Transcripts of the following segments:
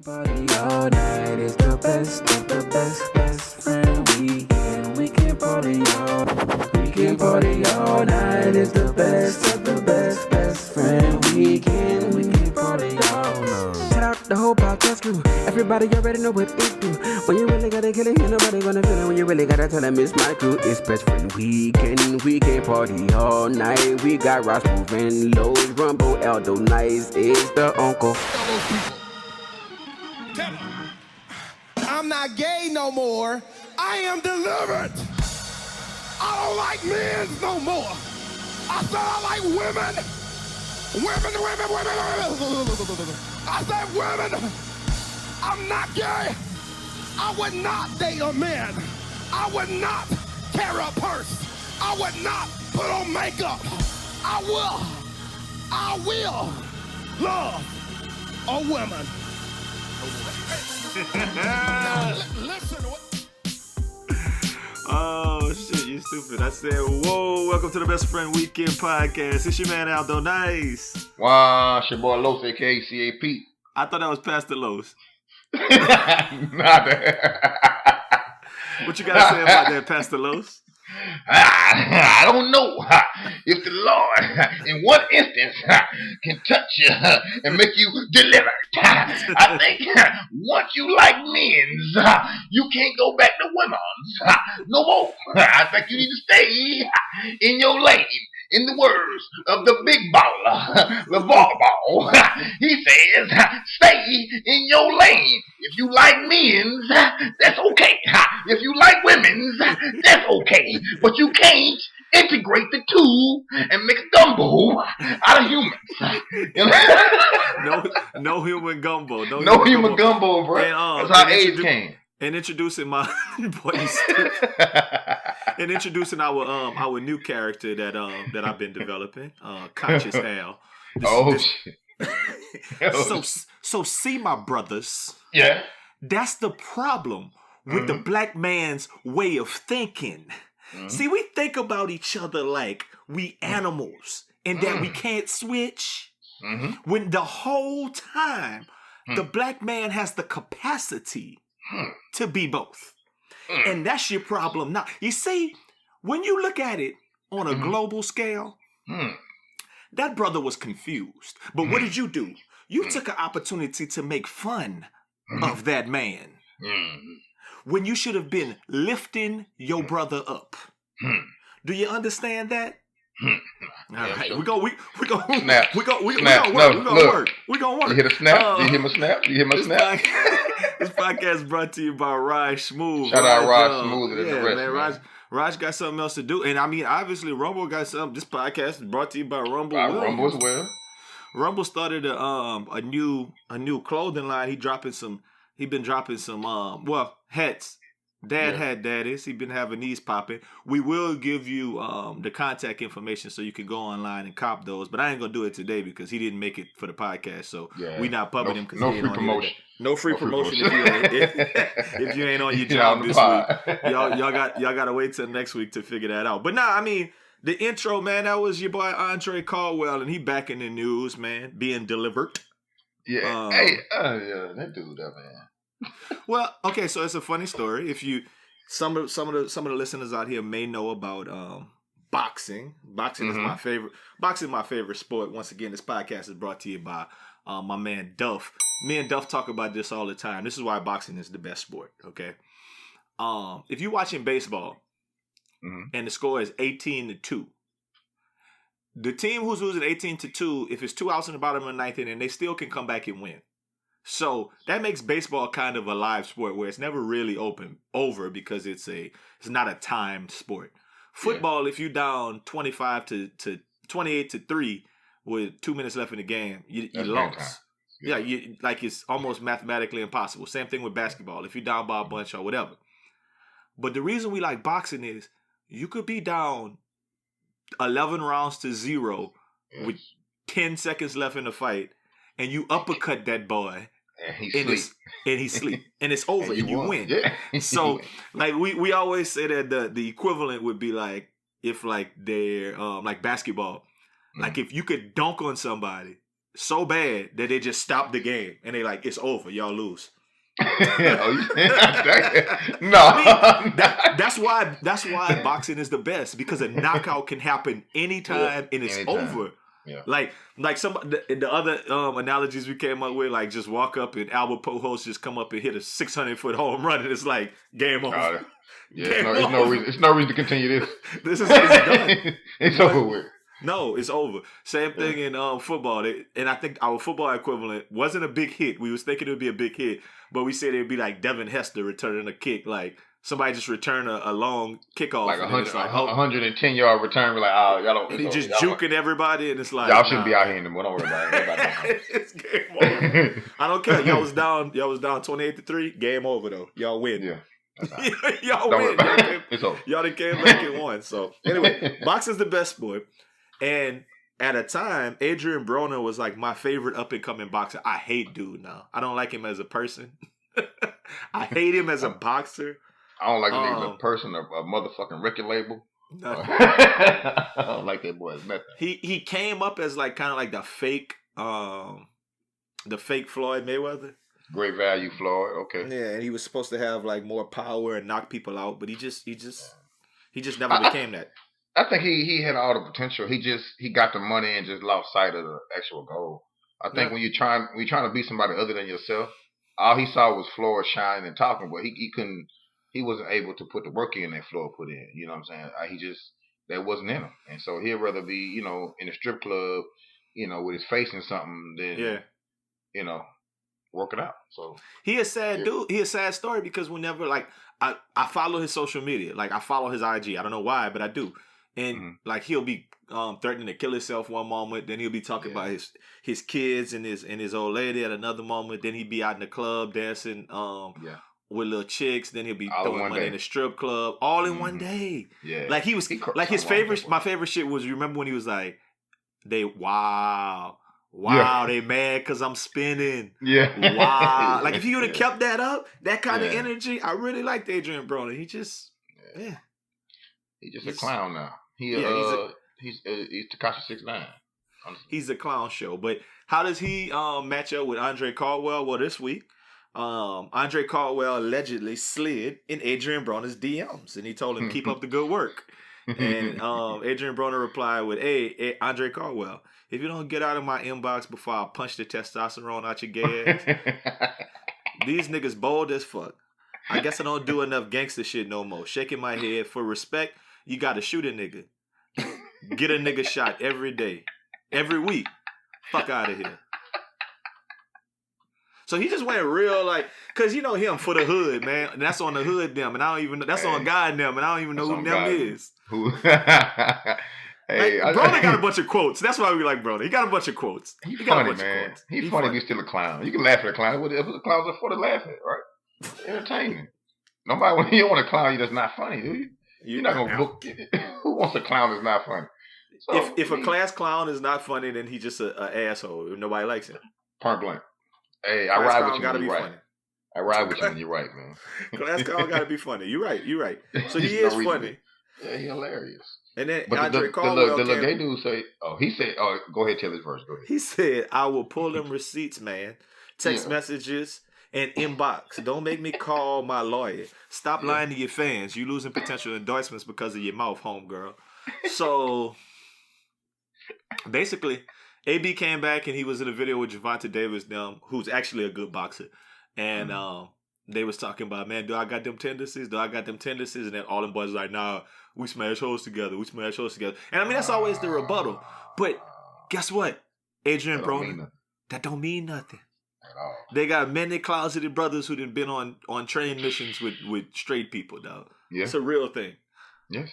Party all night is the best of the best friend weekend. We can party all night is the best of the best friend weekend. We can party all night. Shout out the whole podcast crew. Everybody already know what it do. When you really gotta kill it, ain't nobody gonna feel it. When you really gotta tell them it's my crew, it's best friend weekend. We can party all night. We got Ross moving, Lowe's, Rumble, Aldo, Nice is the uncle. I'm not gay no more. I am delivered. I don't like men no more. I said I like women. Women. I said women. I'm not gay. I would not date a man. I would not carry a purse. I would not put on makeup. I will love a woman. Listen. Oh shit, you stupid. I said, whoa, welcome to the Best Friend Weekend Podcast. It's your man Aldo Nice. Wow, it's your boy Los, aka CAP. I thought that was Pastor Los. Not that. What you gotta say about that, Pastor Los? I don't know if the Lord, in one instance, can touch you and make you delivered. I think once you like men's, you can't go back to women's no more. I think you need to stay in your lane. In the words of the big baller, LeVar Ball, he says, stay in your lane. If you like men's, that's okay. If you like women's, that's okay. But you can't integrate the two and make a gumbo out of humans. No human gumbo. No human gumbo, bro. And, that's how AIDS came. And introducing my and introducing our new character that I've been developing, Conscious Al. So see, my brothers. Yeah. That's the problem with the black man's way of thinking. See, we think about each other like we animals and that we can't switch. When the whole time the black man has the capacity to be both. And that's your problem now. You see, when you look at it on a global scale, that brother was confused. But what did you do? You took an opportunity to make fun of that man. When you should have been lifting your brother up. Do you understand that? All right, we go snap. We gonna work. You hear the snap? Do you hear my snap? Do you hear my snap? This podcast brought to you by Raj Smooth. Shout out Raj Smooth and the rest, man. Raj got something else to do, and I mean, obviously, Rumble got something. This podcast is brought to you by Rumble. Rumble as well. Rumble started a new clothing line. He been dropping some hats. Dad had daddies. He been having these popping. We will give you the contact information so you can go online and cop those. But I ain't gonna do it today because he didn't make it for the podcast. So we not pubbing him because no free promotion. No free promotion if you ain't on your job this week. Y'all gotta wait till next week to figure that out. But nah, I mean the intro, man. That was your boy Andre Caldwell, and he back in the news, man, being delivered. Yeah. That dude, man. Well, okay, so it's a funny story. If you some of the listeners out here may know about boxing. Boxing is my favorite. Boxing is my favorite sport. Once again, this podcast is brought to you by my man Duff. Me and Duff talk about this all the time. This is why boxing is the best sport. Okay, if you're watching baseball and the score is 18-2, the team who's losing 18-2, if it's 2 outs in the bottom of the ninth inning, they still can come back and win. So that makes baseball kind of a live sport where it's never really over because it's not a timed sport. Football, if you're down 28-3 with 2 minutes left in the game, you lost. Yeah, it's almost mathematically impossible. Same thing with basketball. If you're down by a bunch or whatever. But the reason we like boxing is you could be down 11 rounds to 0 with 10 seconds left in the fight, and you uppercut that boy. And he sleep. And it's over and you win. Yeah. So like we always say that the equivalent would be like if like they're like basketball. Like if you could dunk on somebody so bad that they just stopped the game and they like, it's over, y'all lose. No. That's why boxing is the best, because a knockout can happen anytime and it's over. Yeah. Like some the other analogies we came up with, like just walk up and Albert Pujols just come up and hit a 600-foot home run and it's like game over. It's no reason to continue this. This is done. It's over with. No, it's over. Same thing in football. And I think our football equivalent wasn't a big hit. We was thinking it would be a big hit, but we said it would be like Devin Hester returning a kick. Like somebody just return a long kickoff. Like 110-yard return. We're like, oh, y'all don't. And he just juking everybody, and it's like, y'all shouldn't be out here anymore. Don't worry about it. It's game over. I don't care. Y'all was down 28-3. Game over though. Y'all win. Yeah. Y'all Don't win. It's over. Y'all done came back and won. So anyway, boxing's the best sport. And at a time, Adrian Broner was like my favorite up and coming boxer. I hate dude now. I don't like him as a person. I hate him as a boxer. I don't like him as a person, a motherfucking record label. Nothing. I don't like that boy as nothing. He came up as like kind of like the fake Floyd Mayweather. Great value, Floyd. Okay. Yeah, and he was supposed to have like more power and knock people out, but he just never became that. I think he had all the potential. He got the money and just lost sight of the actual goal. I think when you're trying to be somebody other than yourself, all he saw was Floyd shining and talking, but he wasn't able to put the work in that Floyd put in. You know what I'm saying? That wasn't in him. And so he'd rather be, in a strip club, with his face in something than, work it out. So he a sad dude. He a sad story because whenever like I follow his social media, like I follow his IG. I don't know why, but I do. And like he'll be threatening to kill himself one moment, then he'll be talking about his kids and his old lady at another moment. Then he'd be out in the club dancing with little chicks. Then he'll be throwing money in the strip club all in one day. Yeah, like his favorite. My favorite shit was, you remember when he was like, they mad because I'm spinning. Yeah, wow. Like if he would have kept that up, that kind of energy, I really liked Adrian Broner. He just he's just a clown now. He's Tekashi 6ix9ine. He's a clown show. But how does he match up with Andre Caldwell? Well, this week, Andre Caldwell allegedly slid in Adrian Broner's DMs, and he told him keep up the good work. And Adrian Broner replied with, "Hey, Andre Caldwell, if you don't get out of my inbox before I punch the testosterone out your gay ass, these niggas bold as fuck. I guess I don't do enough gangster shit no more. Shaking my head. For respect, you gotta shoot a nigga. Get a nigga shot every day. Every week. Fuck out of here." So he just went real like, cause you know him for the hood, man. And that's on the hood them, and I don't even know. That's on God them, and I don't even know who them is. Who? Hey, like, Broner got a bunch of quotes. That's why we like Broner. He got a bunch of quotes. He's funny, man. He's funny. He's still a clown. You can laugh at a clown. What the clowns are for to laugh at, right? Entertaining. Nobody, when you don't want a clown that's not funny, do you? You're not gonna book. Who wants a clown that's not funny? So, if a class clown is not funny, then he's just an asshole. Nobody likes him. Point blank. Hey, I ride with you when you're right. I ride with you when you're right, man. Class clown gotta be funny. You're right. So he is funny. Yeah, he's hilarious. And then Andre Caldwell, the gay dude go ahead, tell his verse. Go ahead. He said, "I will pull them receipts, man. Text messages and inbox. Don't make me call my lawyer. Stop lying to your fans. You losing potential endorsements because of your mouth, homegirl." So basically, AB came back and he was in a video with Gervonta Davis, who's actually a good boxer, and they was talking about, man, do I got them tendencies? And then all them boys was like, nah, we smash hoes together. And I mean, that's always the rebuttal. But guess what? Adrian Broner, that don't mean nothing. At all. They got many closeted brothers who done been on train missions with straight people, dog. Yeah. It's a real thing. Yes.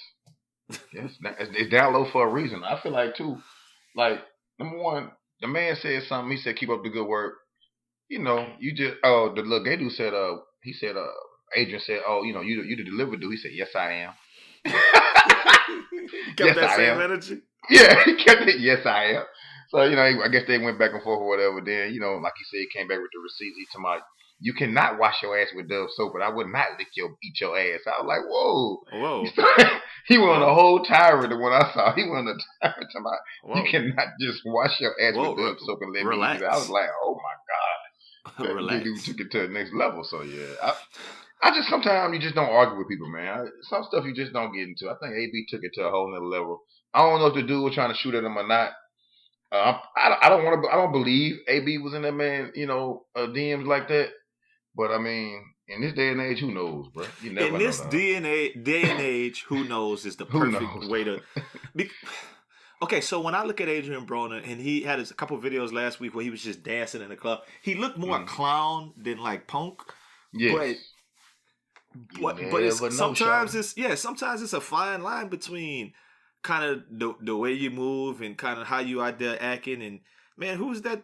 It's down low for a reason. I feel like, too, like, number one, the man said something. He said, keep up the good work. You just, the little gay dude said, Adrian said, you the delivery dude. He said, yes, I am. Kept that same energy? Yeah, he kept it, yes, I am. So, I guess they went back and forth or whatever. Then, like he said, he came back with the receipts. He told me, you cannot wash your ass with Dove soap, but I would not eat your ass. I was like, whoa. He went on a whole tirade. The one I saw, he went on a tirade to you cannot just wash your ass with Dove soap and let me eat it. I was like, oh my God. Relax. Dude took it to the next level. So yeah, I just sometimes you just don't argue with people, man. Some stuff you just don't get into. I think AB took it to a whole nother level. I don't know if the dude was trying to shoot at him or not. I don't believe AB was in that man, DMs like that. But I mean, in this day and age, who knows, bro? You never know. In this day and age, who knows is the perfect way to. Okay, so when I look at Adrian Broner, and he had a couple videos last week where he was just dancing in the club, he looked more clown than like punk. Yes. But sometimes it's a fine line between kind of the way you move and kind of how you out there acting. And man, who's that?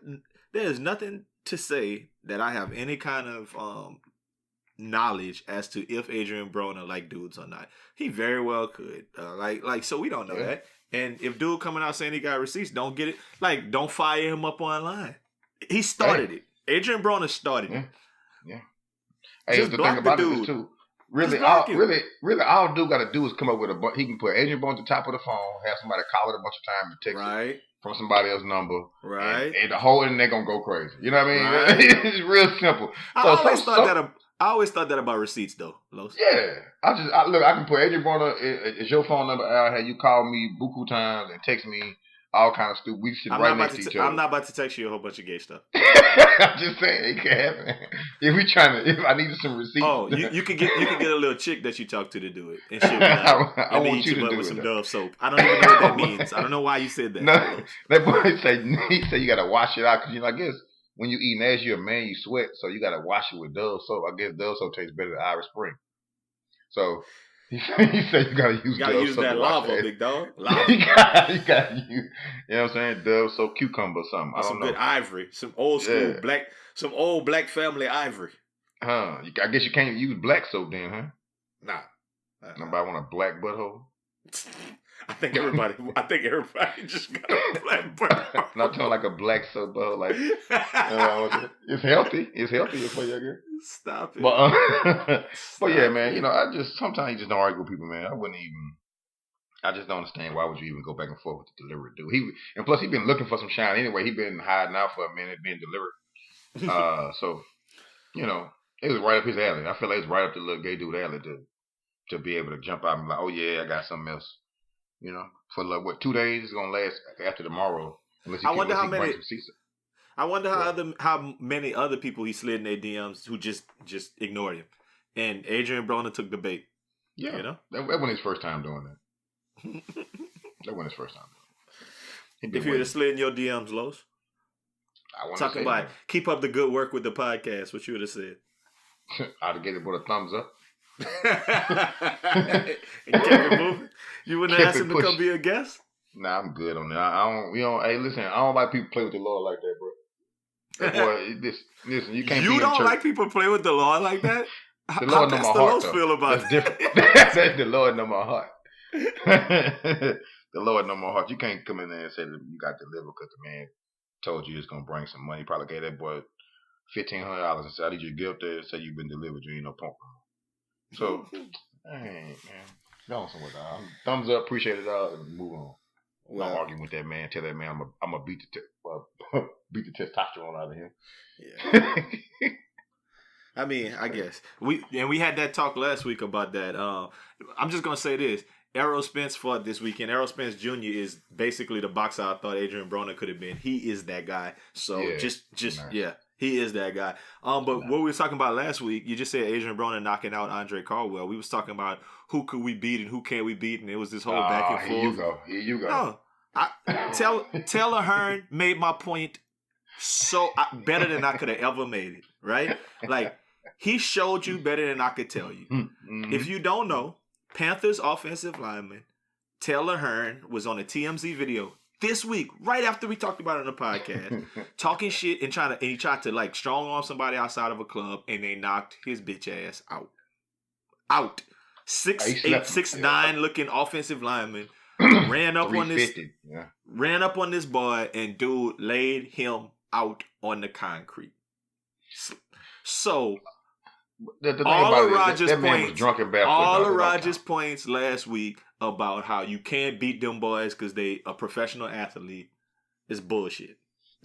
There's nothing to say that I have any kind of knowledge as to if Adrian Broner like dudes or not. He very well could. So we don't know that. And if dude coming out saying he got receipts, don't get it. Like, don't fire him up online. He started it. Adrian Broner started it. Yeah. Hey, just the thing about it is too. Really, all dude got to do is come up with he can put Adrian Broner at the top of the phone, have somebody call it a bunch of times and text it from somebody else's number. Right. And the whole internet gonna go crazy. You know what I mean? Right. It's real simple. I always thought that about receipts, though, Los. Yeah. I can put Adrian Broner, it's your phone number, Al. Hey, you call me buku times and text me all kind of stupid. We sit right next to each other. I'm not about to text you a whole bunch of gay stuff. I'm just saying, it can happen. If I needed some receipts. Oh, you could get a little chick that you talk to do it. And she'll be like, I want you to do with it. Some Dove soap. I don't even know what that means. I don't know why you said that. No, that boy he said you got to wash it out. Because, I guess when you eat ass, you're a man, you sweat. So you got to wash it with Dove soap. I guess Dove soap tastes better than Irish Spring. So he said you got to use Dove soap. That lava, big dog. Lava. you got to use, you know what I'm saying? Dove soap, cucumber or something. I don't know. Some good ivory. Some old school some old black family ivory. Huh. I guess you can't use black soap then, huh? Nah. Nobody want a black butthole? I think everybody just got a black butthole. Not talking like a black soap butthole. Like, it's healthy. It's healthier for you, I guess. Stop it. But yeah, man, sometimes you just don't argue with people, man. I just don't understand why would you even go back and forth with the delivery dude. And plus he been looking for some shine anyway. He been hiding out for a minute being delivered. So, it was right up his alley. I feel like it's right up the little gay dude alley to be able to jump out and be like, oh yeah, I got something else. For like 2 days? It's gonna last after tomorrow. I wonder how many other people he slid in their DMs who just ignored him. And Adrian Broner took the bait. Yeah, that wasn't his first time doing that. That wasn't his first time. If you would have slid in your DMs, Los, talking about keep up the good work with the podcast, what you would have said? I'd have gave it a thumbs up. And kept it moving. You wouldn't ask him to come be a guest? Nah, I'm good on that. Hey, listen, I don't like people play with the Lord like that, bro. Boy, listen, you can't. You don't like people play with the Lord like that? The Lord know my heart. Feel about That's different. That's the Lord know my heart. The Lord know my heart. You can't come in there and say that you got delivered because the man told you it's gonna bring some money. He probably gave that boy $1,500 and said, "I need you to get up there and say you've been delivered. You ain't no punk." So, hey, man, go on somewhere, dog. Thumbs up, appreciate it, dog, and move on. Well, don't argue with that man. Tell that man I'm gonna beat the testosterone out of him. Yeah. I mean, I guess we had that talk last week about that. I'm just gonna say this: Errol Spence fought this weekend. Errol Spence Jr. is basically the boxer I thought Adrian Broner could have been. He is that guy. So he is that guy. But what we were talking about last week, you just said Adrian Broner knocking out Andre Caldwell. We was talking about who could we beat and who can't we beat, and it was this whole back and forth. Here you go. No, Taylor Hearn made my point so better than I could have ever made it. Right? Like he showed you better than I could tell you. Mm-hmm. If you don't know, Panthers offensive lineman Taylor Hearn was on a TMZ video this week, right after we talked about it on the podcast, talking shit and he tried to like strong arm somebody outside of a club, and they knocked his bitch ass out. 6'8", 6'9" looking offensive lineman ran up on this 350. Yeah. ran up on this boy, and dude laid him out on the concrete. So The thing all about of it, Rogers' that man was points, drunk and barefoot. all dog. of That don't Rogers' count. points last week about how you can't beat them boys because they a professional athlete is bullshit.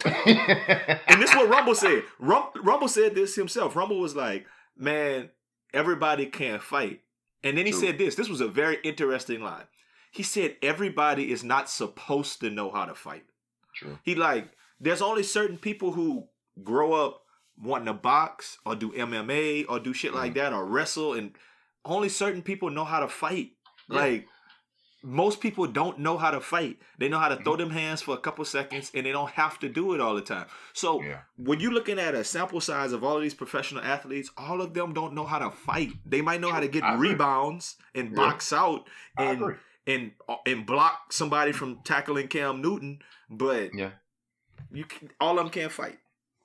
And this is what Rumble said. Rumble said this himself. Rumble was like, man, everybody can't fight. And then he True. said this. This was a very interesting line. He said everybody is not supposed to know how to fight. True. He like, there's only certain people who grow up wanting to box or do MMA or do shit like that or wrestle, and only certain people know how to fight. Yeah. Like, most people don't know how to fight. They know how to throw them hands for a couple seconds, and they don't have to do it all the time. So Yeah. when you're looking at a sample size of all of these professional athletes, all of them don't know how to fight. They might know how to get I agree. rebounds and Yeah. box out I and agree. and block somebody from tackling Cam Newton, but Yeah. all of them can't fight.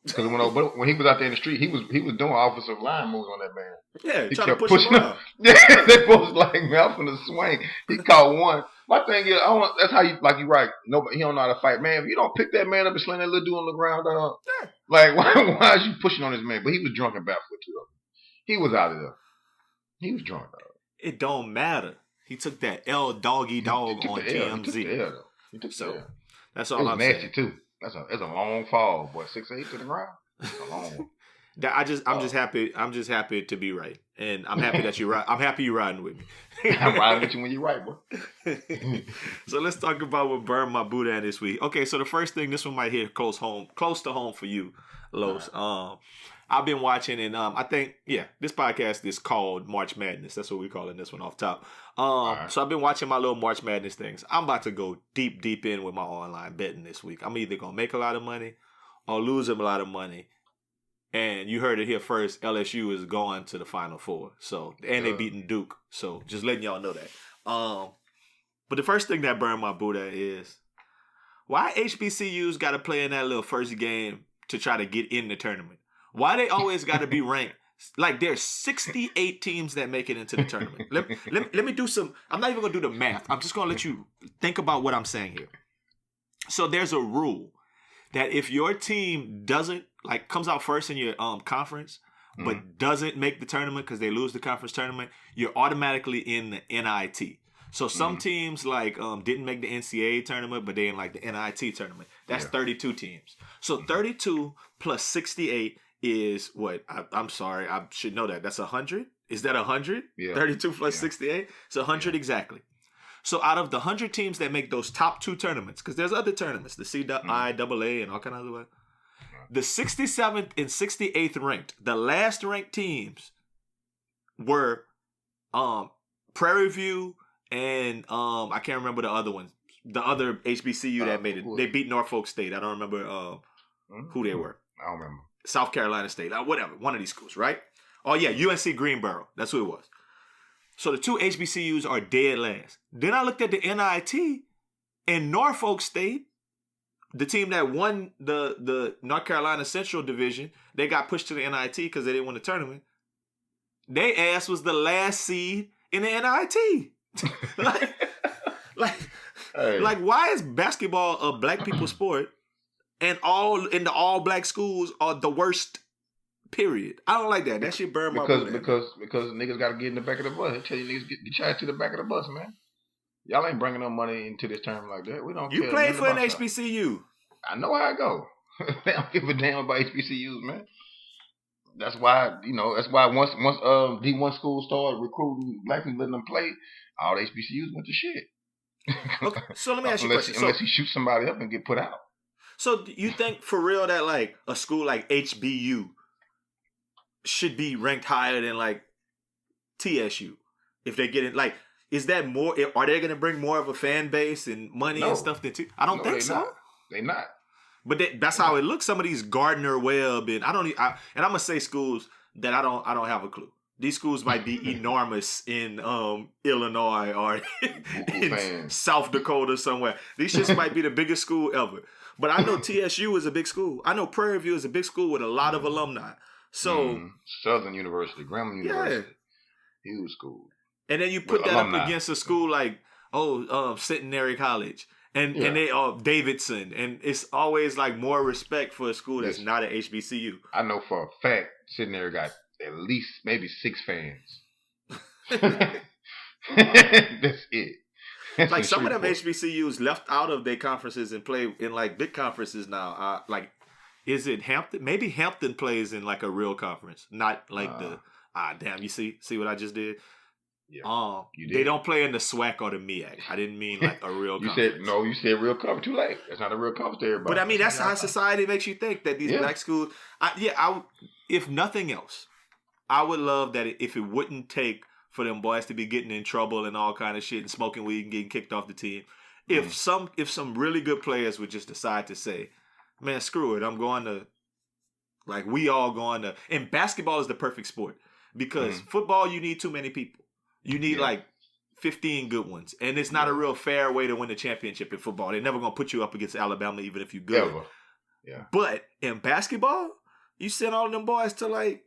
Because when he was out there in the street, he was doing offensive line moves on that man. Yeah, He trying to kept push pushing him him. around. Yeah, they was like, man, I'm finna swing. He caught one. My thing is, that's how you right. Nobody, he don't know how to fight, man. If you don't pick that man up and sling that little dude on the ground, Yeah. like why is you pushing on this man? But he was drunk and barefoot too. He was out of there. He was drunk. It don't matter. He took that L doggy dog He took on the L. He took TMZ. the L, though. He took the So L. that's It all was I'm nasty saying. too. That's a long fall, boy. 6'8" to the ground. That's a long one. I'm just happy. I'm just happy to be right, and I'm happy that you right. I'm happy you riding with me. I'm riding with you when you're right, boy. So let's talk about what burned my boot at this week. Okay, so the first thing, this one might hit close to home for you, Los. I've been watching, and I think this podcast is called March Madness. That's what we call it. This one off top. So I've been watching my little March Madness things. I'm about to go deep in with my online betting this week. I'm either gonna make a lot of money or lose a lot of money. And you heard it here first. LSU is going to the Final Four. So and they beating Duke. So just letting y'all know that. But the first thing that burned my boot at is why HBCUs got to play in that little first game to try to get in the tournament. Why they always got to be ranked? Like there's 68 teams that make it into the tournament. Let me do some. I'm not even gonna do the math. I'm just gonna let you think about what I'm saying here. So there's a rule that if your team doesn't comes out first in your conference, but doesn't make the tournament because they lose the conference tournament, you're automatically in the NIT. So some teams didn't make the NCAA tournament, but they in the NIT tournament. That's 32 teams. So 32 plus 68 is what? I'm sorry, I should know that. That's 100. Is that 100? Yeah. 32 plus 68. It's 100 exactly. So out of the 100 teams that make those top two tournaments, because there's other tournaments, the CIAA and all kind of other ones, the 67th and 68th ranked, the last ranked teams were Prairie View and I can't remember the other ones. The other HBCU that made it. They beat Norfolk State. I don't remember who they were. I don't remember. South Carolina State. Whatever. One of these schools, right? Oh, yeah. UNC Greensboro. That's who it was. So the two HBCUs are dead last. Then I looked at the NIT, and Norfolk State, the team that won the North Carolina Central Division, they got pushed to the NIT because they didn't win the tournament. They ass was the last seed in the NIT. Like, why is basketball a black people sport, and all in the all black schools are the worst? Period. I don't like that. That shit burned my boot. Because niggas got to get in the back of the bus. They tell you niggas get your ass to the back of the bus, man. Y'all ain't bringing no money into this tournament like that. We don't. You care played for an about y'all. HBCU. I know how I go. They don't give a damn about HBCUs, man. That's why once D1 schools started recruiting black people, letting them play, all the HBCUs went to shit. Okay, so let me ask you a question. Unless you shoot somebody up and get put out. So you think for real that a school like HBU should be ranked higher than TSU if they get in? Is that more? Are they going to bring more of a fan base and money and stuff than I don't think so. They not. But that's how it looks. Some of these Gardner Webb and I'm gonna say schools that I don't have a clue. These schools might be enormous in Illinois or in South Dakota somewhere. These shits might be the biggest school ever. But I know TSU is a big school. I know Prairie View is a big school with a lot of alumni. So Southern University, Grambling University, huge school. And then you put that up against a school like Centenary College. And Yeah. and they Davidson, and it's always like more respect for a school that's Yes. not at HBCU. I know for a fact, sitting there got at least maybe 6 fans. That's it. Like some of them HBCUs left out of their conferences and play in like big conferences now. Like, is it Hampton? Maybe Hampton plays in like a real conference, not like damn. You see what I just did? Yeah, you did. They don't play in the SWAC or the MEAC. I didn't mean like a real conference. You said real conference. Too late. That's not a real conference to everybody. But I mean, that's how society makes you think that these black schools. If nothing else, I would love that if it wouldn't take for them boys to be getting in trouble and all kind of shit and smoking weed and getting kicked off the team. If some really good players would just decide to say, man, screw it, I'm going to, like, we all going to, and basketball is the perfect sport because football, you need too many people. You need like 15 good ones. And it's not a real fair way to win the championship in football. They're never going to put you up against Alabama even if you're good. Ever. Yeah. But in basketball, you send all them boys to like,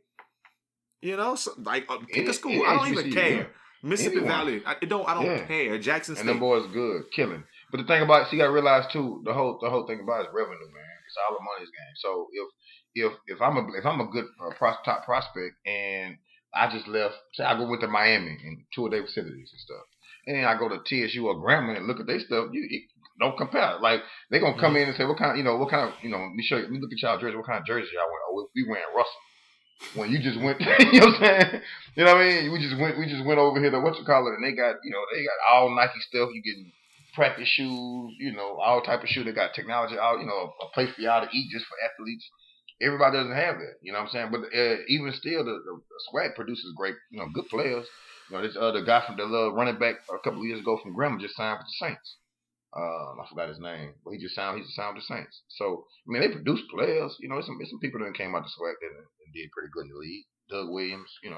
pick a school. I don't even care. Mississippi Valley. I don't care. Jackson State. And them boys good, killing. But the thing about it, you gotta realize too, the whole thing about it is revenue, man. It's all the money's game. So if I'm a good top prospect and I just left, say I go to Miami and tour their facilities and stuff, and then I go to TSU or Grambling and look at their stuff, you don't compare. Like they gonna come in and say, what kind of, let me show you. Let me look at y'all jersey. What kind of jersey y'all wear? Oh, we wearing Russell. When you just went, you know what I'm saying? You know what I mean? We just went over here to and they got all Nike stuff. You getting practice shoes, all type of shoes. They got technology, all a place for y'all to eat just for athletes. Everybody doesn't have that, you know what I'm saying? But even still, the SWAC produces great, good players. This the guy from the little running back a couple of years ago from Grambling just signed with the Saints. I forgot his name, but he just signed with the Saints. So I mean, they produce players. There's some people that came out the SWAC and did pretty good in the league. Doug Williams, a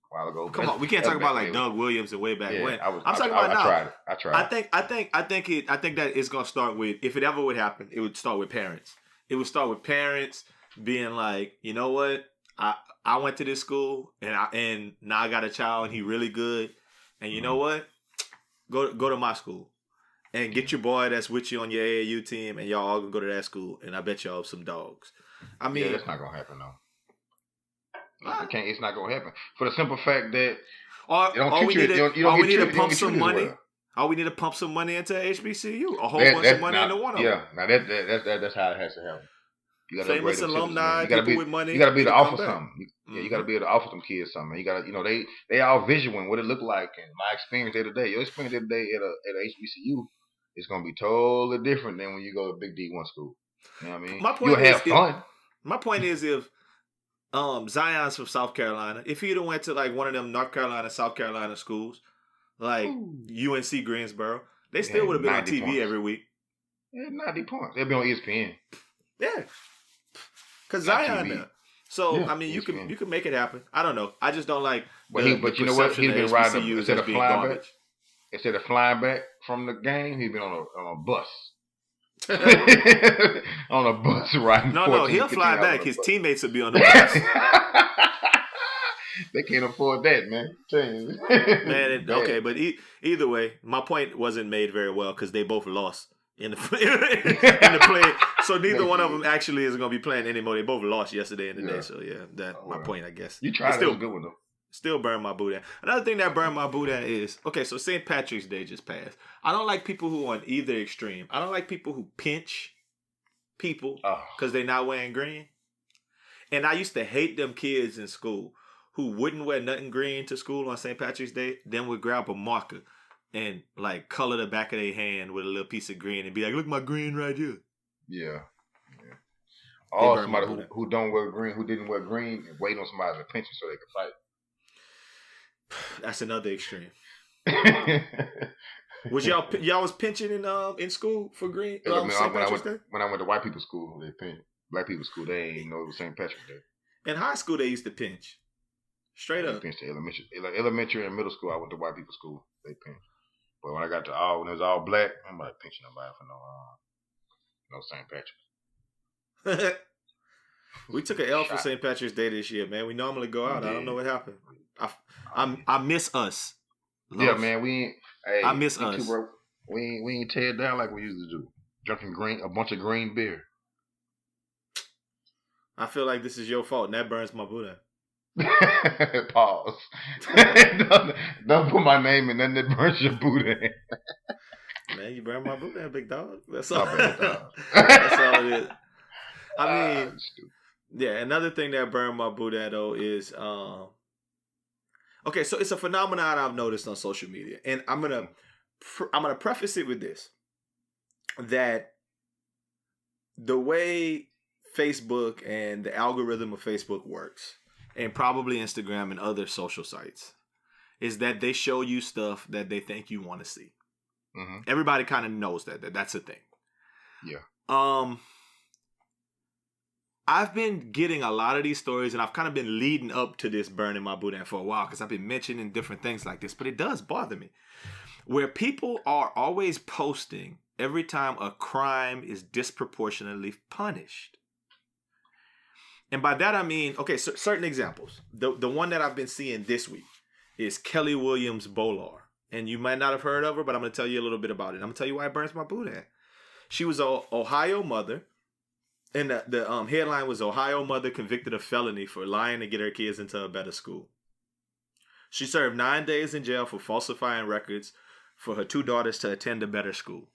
while ago. Come on, we can't talk about like Doug Williams and way back when. I'm talking about now. I tried. I think that it's gonna start with, if it ever would happen, it would start with parents. It would start with parents being like, you know what, I went to this school and now I got a child and he really good, and you know what, go to my school. And get your boy that's with you on your AAU team, and y'all all gonna go to that school, and I bet y'all some dogs. I mean, that's not gonna happen though. It's not gonna happen for the simple fact that we need to pump some money. All we need to pump some money into HBCU, a whole bunch of money into one of them. Yeah, now that's how it has to happen. You gotta famous alumni, people with money. You gotta be able to offer something. You gotta be able to offer them kids something. You gotta, they all visual what it look like. And my experience day to day, your experience day to day at a HBCU. It's gonna be totally different than when you go to big D1 school. You know what I mean? You'll have fun. My point is, if Zion's from South Carolina, if he'd have went to like one of them North Carolina, South Carolina schools, like UNC Greensboro, they still would have been on TV points every week. Yeah, 90 points. They'll be on ESPN. Yeah, because Zion there. So I mean, you can make it happen. I don't know. I just don't like. But you know what? He's been riding instead of flying back. Instead of flying back from the game, he's been on a bus. On a bus riding. No, he'll fly back. His teammates will be on the bus. They can't afford that, man. Man, okay, but either way, my point wasn't made very well because they both lost in the play. So neither one of them actually is going to be playing anymore. They both lost yesterday and today. So yeah, my point, I guess. You tried. Still a good one though. Still burn my boot at. Another thing that burned my boot at is, okay, so St. Patrick's Day just passed. I don't like people who are on either extreme. I don't like people who pinch people because they're not wearing green. And I used to hate them kids in school who wouldn't wear nothing green to school on St. Patrick's Day, then would grab a marker and like color the back of their hand with a little piece of green and be like, look, my green right here. Yeah. Or somebody who don't wear green, who didn't wear green, and wait on somebody to pinch so they can fight. That's another extreme. Was y'all was pinching in school for green? When I went to white people's school, they pinch. Black people's school, they ain't know it was St. Patrick's Day. In high school, they used to pinch. Straight up. They pinched the elementary and middle school. I went to white people's school. They pinched. But when I got to when it was all black, I'm like pinching nobody for no St. Patrick's. We took an L for St. Patrick's Day this year, man. We normally go out. I don't know what happened. I miss us. Yeah, man. I miss us. We ain't tear it down like we used to do. Drinking a bunch of green beer. I feel like this is your fault, and that burns my Buddha. Pause. don't put my name in nothing that burns your Buddha. Man, you burn my Buddha, big dog. That's all. Bad dog. That's all it is. I mean, yeah. Another thing that burned my Buddha though is okay. So it's a phenomenon I've noticed on social media, and I'm gonna preface it with this: that the way Facebook and the algorithm of Facebook works, and probably Instagram and other social sites, is that they show you stuff that they think you want to see. Mm-hmm. Everybody kind of knows that's a thing. Yeah. I've been getting a lot of these stories, and I've kind of been leading up to this burning my Boudin for a while because I've been mentioning different things like this, but it does bother me. Where people are always posting every time a crime is disproportionately punished. And by that I mean, okay, so certain examples. The one that I've been seeing this week is Kelly Williams Bolar. And you might not have heard of her, but I'm going to tell you a little bit about it. I'm going to tell you why it burns my Boudin. She was an Ohio mother. And the headline was Ohio mother convicted of felony for lying to get her kids into a better school. She served 9 days in jail for falsifying records for her 2 daughters to attend a better school.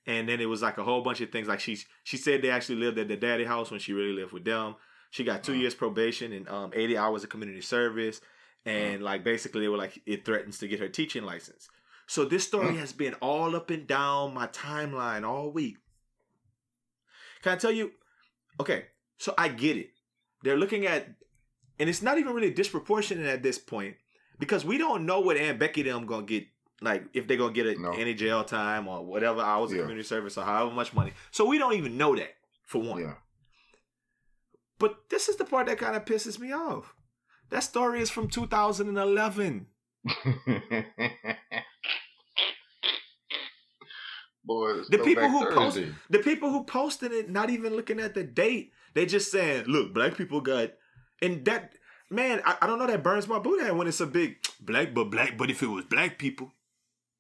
And then it was like a whole bunch of things. Like she said they actually lived at their daddy house when she really lived with them. She got 2 years probation and 80 hours of community service. And like basically they were like, it threatens to get her teaching license. So this story has been all up and down my timeline all week. Can I tell you? Okay, so I get it. They're looking at, and it's not even really disproportionate at this point because we don't know what Aunt Becky them gonna get, like if they're gonna get any jail time or whatever hours of community service or however much money. So we don't even know that for one. Yeah. But this is the part that kind of pisses me off. That story is from 2011. Boy, the people who posted it, not even looking at the date, they just saying, "Look, black people got," and that man, I don't know, that burns my Buddha when it's a big black, but if it was black people,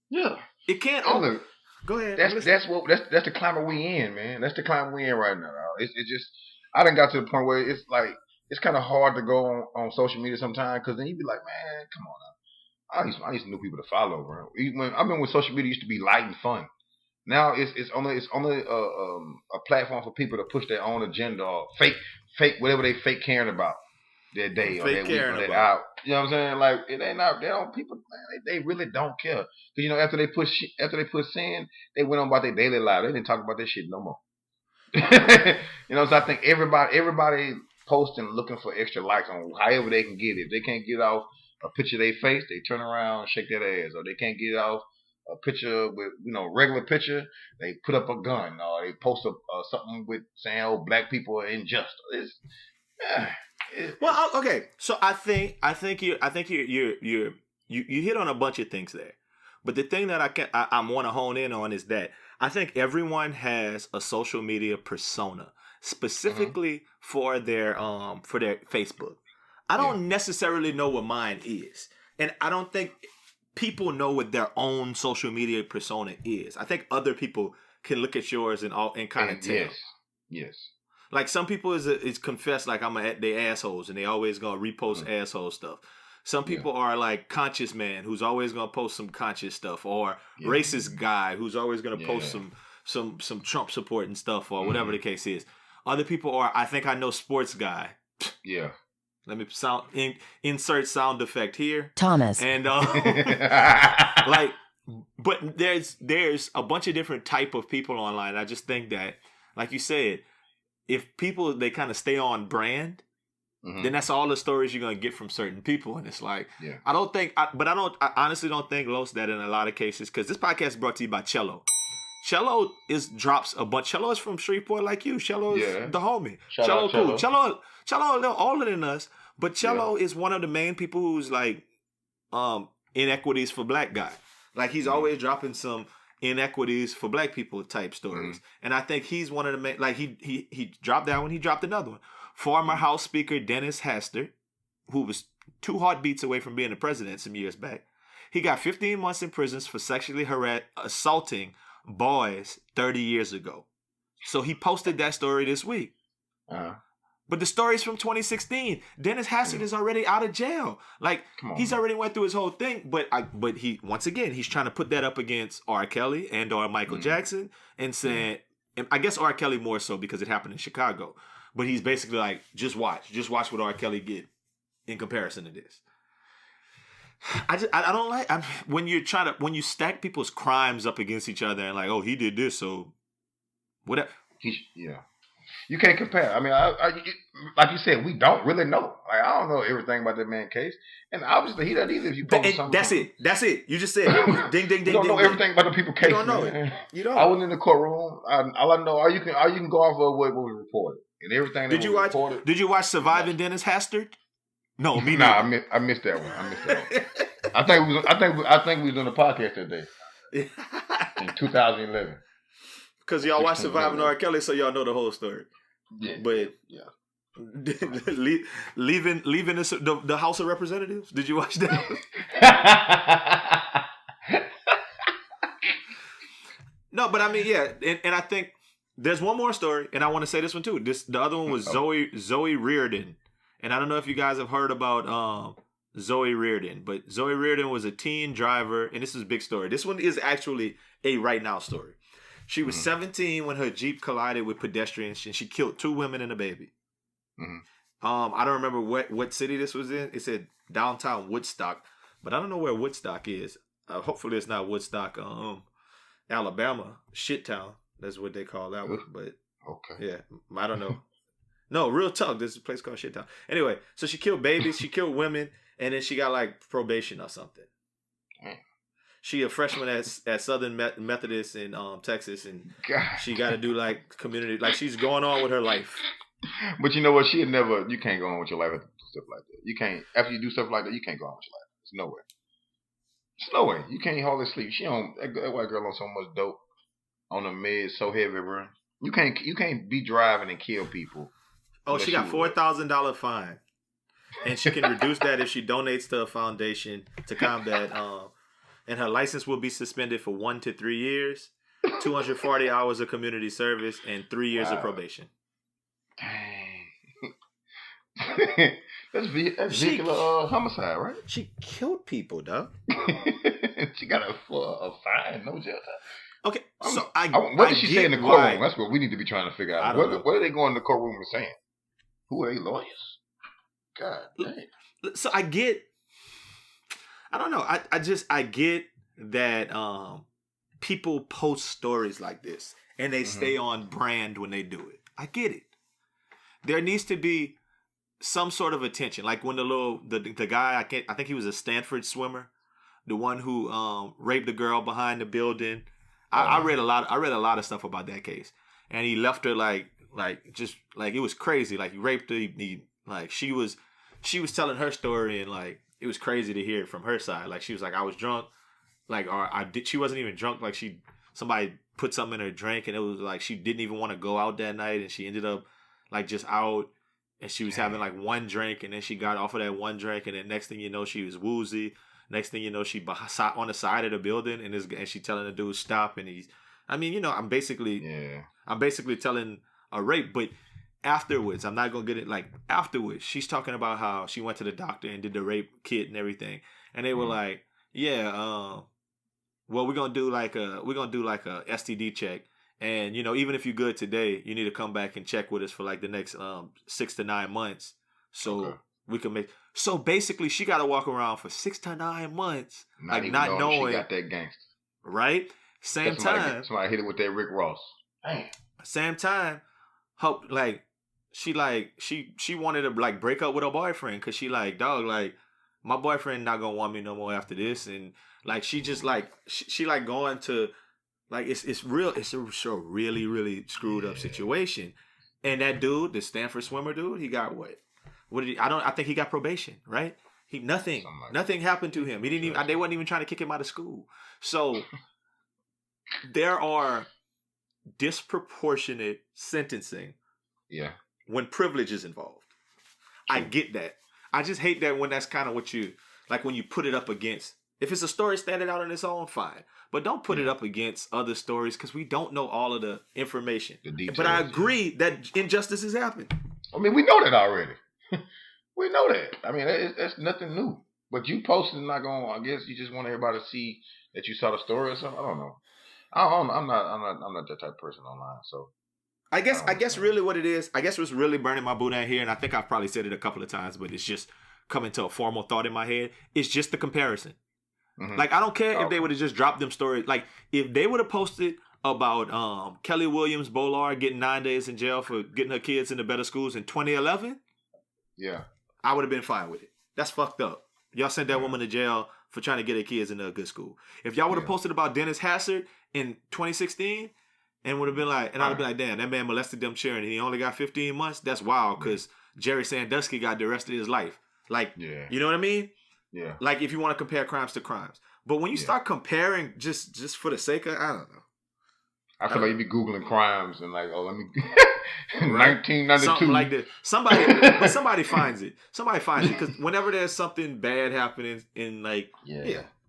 yeah, it can't. Look, go ahead. That's the climate we in, man. That's the climate we in right now. It's just I done got to the point where it's like it's kind of hard to go on social media sometimes because then you be like, man, come on now. I used to know people to follow, bro. When I've been with social media, it used to be light and fun. Now it's only a platform for people to push their own agenda or fake whatever they fake caring about their day or their week or their hour. You know what I'm saying? Like it ain't out. They don't people. Man, they really don't care. Cause you know after they put sin, they went on about their daily life. They didn't talk about that shit no more. You know, so I think everybody posting looking for extra likes on however they can get it. If they can't get off a picture of their face, they turn around and shake that ass, or they can't get off a picture with, regular picture, they put up a gun, or they post something with saying, "Oh, black people are unjust." Well, okay. So I think you hit on a bunch of things there, but the thing that I want to hone in on is that I think everyone has a social media persona specifically for their Facebook. I don't necessarily know what mine is, and I don't think people know what their own social media persona is. I think other people can look at yours and kind of tell. Yes. Like some people is confess like they assholes and they always gonna repost asshole stuff. Some people are like conscious man who's always gonna post some conscious stuff, or racist guy who's always gonna post some Trump support and stuff, or whatever the case is. Other people are I think I know sports guy. Yeah. Let me insert sound effect here. Thomas. And but there's a bunch of different type of people online. I just think that, like you said, if people they kind of stay on brand, then that's all the stories you're gonna get from certain people. And it's like I honestly don't think, Los, that in a lot of cases, because this podcast is brought to you by Cello. Cello drops a bunch. Cello is from Shreveport like you. Cello is the homie. Cello cool. Cello a little older than us, but Cello is one of the main people who's like inequities for black guy. Like he's always dropping some inequities for black people type stories. And I think he's one of the main, like he dropped that one, he dropped another one. Former House Speaker Dennis Hastert, who was 2 heartbeats away from being the president some years back, He got 15 months in prison for sexually assaulting boys 30 years ago. So he posted that story this week. But the story's from 2016. Dennis Hassard is already out of jail. Like, he's already went through his whole thing. But he once again, he's trying to put that up against R. Kelly and or Michael Jackson and saying, and I guess R. Kelly more so because it happened in Chicago. But he's basically like, just watch what R. Kelly get in comparison to this. I don't like when you stack people's crimes up against each other and like, oh, he did this, so whatever. You can't compare. I mean, like you said, we don't really know. Like, I don't know everything about that man's case, and obviously he doesn't either. If you post something, that's it. You just said it. Ding, ding, ding. You don't know everything about the people's case. You don't know it. You don't. I was in the courtroom. All I know, you can go off of what was reported and everything. Did you watch Surviving Dennis Hassard? No, me nah. I missed that one. I think we was on the podcast that day in 2011. Because y'all watch Surviving R. Kelly, so y'all know the whole story. Yeah. But leaving the House of Representatives. Did you watch that? No, but I mean, yeah, and I think there's one more story, and I want to say this one too. The other one was Zoe Reardon, and I don't know if you guys have heard about Zoe Reardon, but Zoe Reardon was a teen driver, and this is a big story. This one is actually a right now story. She was 17 when her Jeep collided with pedestrians, and she killed 2 women and a baby. I don't remember what city this was in. It said downtown Woodstock, but I don't know where Woodstock is. Hopefully it's not Woodstock, Alabama, Shittown. That's what they call that one. But yeah, I don't know. No, real talk. There's a place called Shittown. Anyway, so she killed babies, she killed women, and then she got like probation or something. She a freshman at Southern Methodist in Texas, and she got to do like community, like she's going on with her life. But you know what? You can't go on with your life after stuff like that. You can't, after you do stuff like that, you can't go on with your life. There's no way. You can't hardly sleep. That white girl on so much dope on the meds, so heavy, bro. You can't be driving and kill people. Oh, she got $4,000 fine, and she can reduce that if she donates to a foundation to combat. And her license will be suspended for 1 to 3 years, 240 hours of community service, and 3 years of probation. Dang. That's vehicular homicide, right? She killed people, dog. She got a fine, no jail time. Okay, so what did she say in the courtroom? That's what we need to be trying to figure out. What are they going in the courtroom and saying? Who are they lawyers? God dang. So I don't know. I get that people post stories like this and they stay on brand when they do it. I get it. There needs to be some sort of attention. Like when the guy, I think he was a Stanford swimmer, the one who raped the girl behind the building. I read a lot of stuff about that case, and he left her like it was crazy. Like he raped her. She was telling her story, and like it was crazy to hear it from her side. Like she was like, I was drunk, she wasn't even drunk. Like somebody put something in her drink, and it was like she didn't even want to go out that night, and she ended up like just out, and she was having like one drink, and then she got off of that one drink, and then next thing you know, she was woozy. Next thing you know, she on the side of the building, and she telling the dude stop, and I'm basically telling a rape, but afterwards, I'm not gonna get it. Like afterwards, she's talking about how she went to the doctor and did the rape kit and everything, and they were like, well, we're gonna do like a STD check, and even if you're good today, you need to come back and check with us for like the next 6 to 9 months, so we can make. So basically, she got to walk around for 6 to 9 months, not knowing she got that gangster. Right? Same time, somebody hit it with that Rick Ross. Damn. Same time, she wanted to like break up with her boyfriend because she like, dog, like my boyfriend not gonna want me no more after this, and like she just like she like going to like it's a really really screwed up situation, and that dude, the Stanford swimmer dude, he got what? What did he? I think he got probation, right? Nothing happened to him. He didn't even. They wasn't even trying to kick him out of school. So there are disproportionate sentencing. Yeah. When privilege is involved, I get that. I just hate that when that's kind of what you like when you put it up against If it's a story standing out on its own, fine. But don't put it up against other stories because we don't know all of the information. The details, but I agree that injustices happen. I mean, we know that already. We know that. I mean, it's nothing new. But you posting not going. I guess you just want everybody to see that you saw the story or something. I don't know. I'm not that type of person online. So I guess really what it is. I guess what's really burning my boot out here, and I think I've probably said it a couple of times, but it's just coming to a formal thought in my head. It's just the comparison. Mm-hmm. Like I don't care if they would have just dropped them stories. Like if they would have posted about Kelly Williams Bollard getting 9 days in jail for getting her kids into better schools in 2011. Yeah, I would have been fine with it. That's fucked up. Y'all sent that woman to jail for trying to get her kids into a good school. If y'all would have posted about Dennis Hassard in 2016 and would have been like, and I'd have been like, damn, that man molested them children and he only got 15 months. That's wild because Jerry Sandusky got the rest of his life. Like, you know what I mean? Yeah. Like if you want to compare crimes to crimes. But when you start comparing just for the sake of, I don't know. I feel like you be Googling crimes and like, oh, let me 1992. Something like that. Somebody finds it. Somebody finds it because whenever there's something bad happening in like,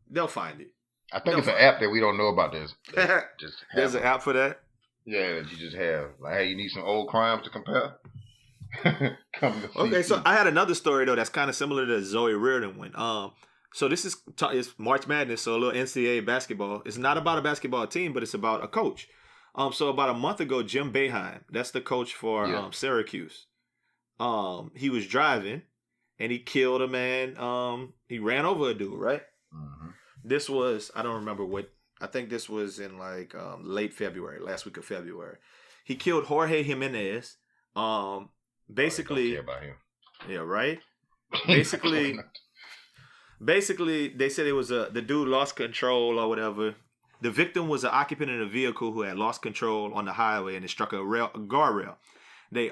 they'll find it. I think it's an app that we don't know about. There's an app for that. Yeah, that you just have. Like, hey, you need some old crimes to compare. Okay, so I had another story though that's kind of similar to the Zoe Reardon one. So this is it's March Madness, so a little NCAA basketball. It's not about a basketball team, but it's about a coach. So about a month ago, Jim Boeheim, that's the coach for Syracuse. He was driving and he killed a man. He ran over a dude, right? Mm-hmm. This was, I don't remember what, I think this was in like late February, last week of February. He killed Jorge Jimenez. Basically, don't care about him. Yeah, right? Basically, they said it was the dude lost control or whatever. The victim was an occupant in a vehicle who had lost control on the highway and it struck a guardrail.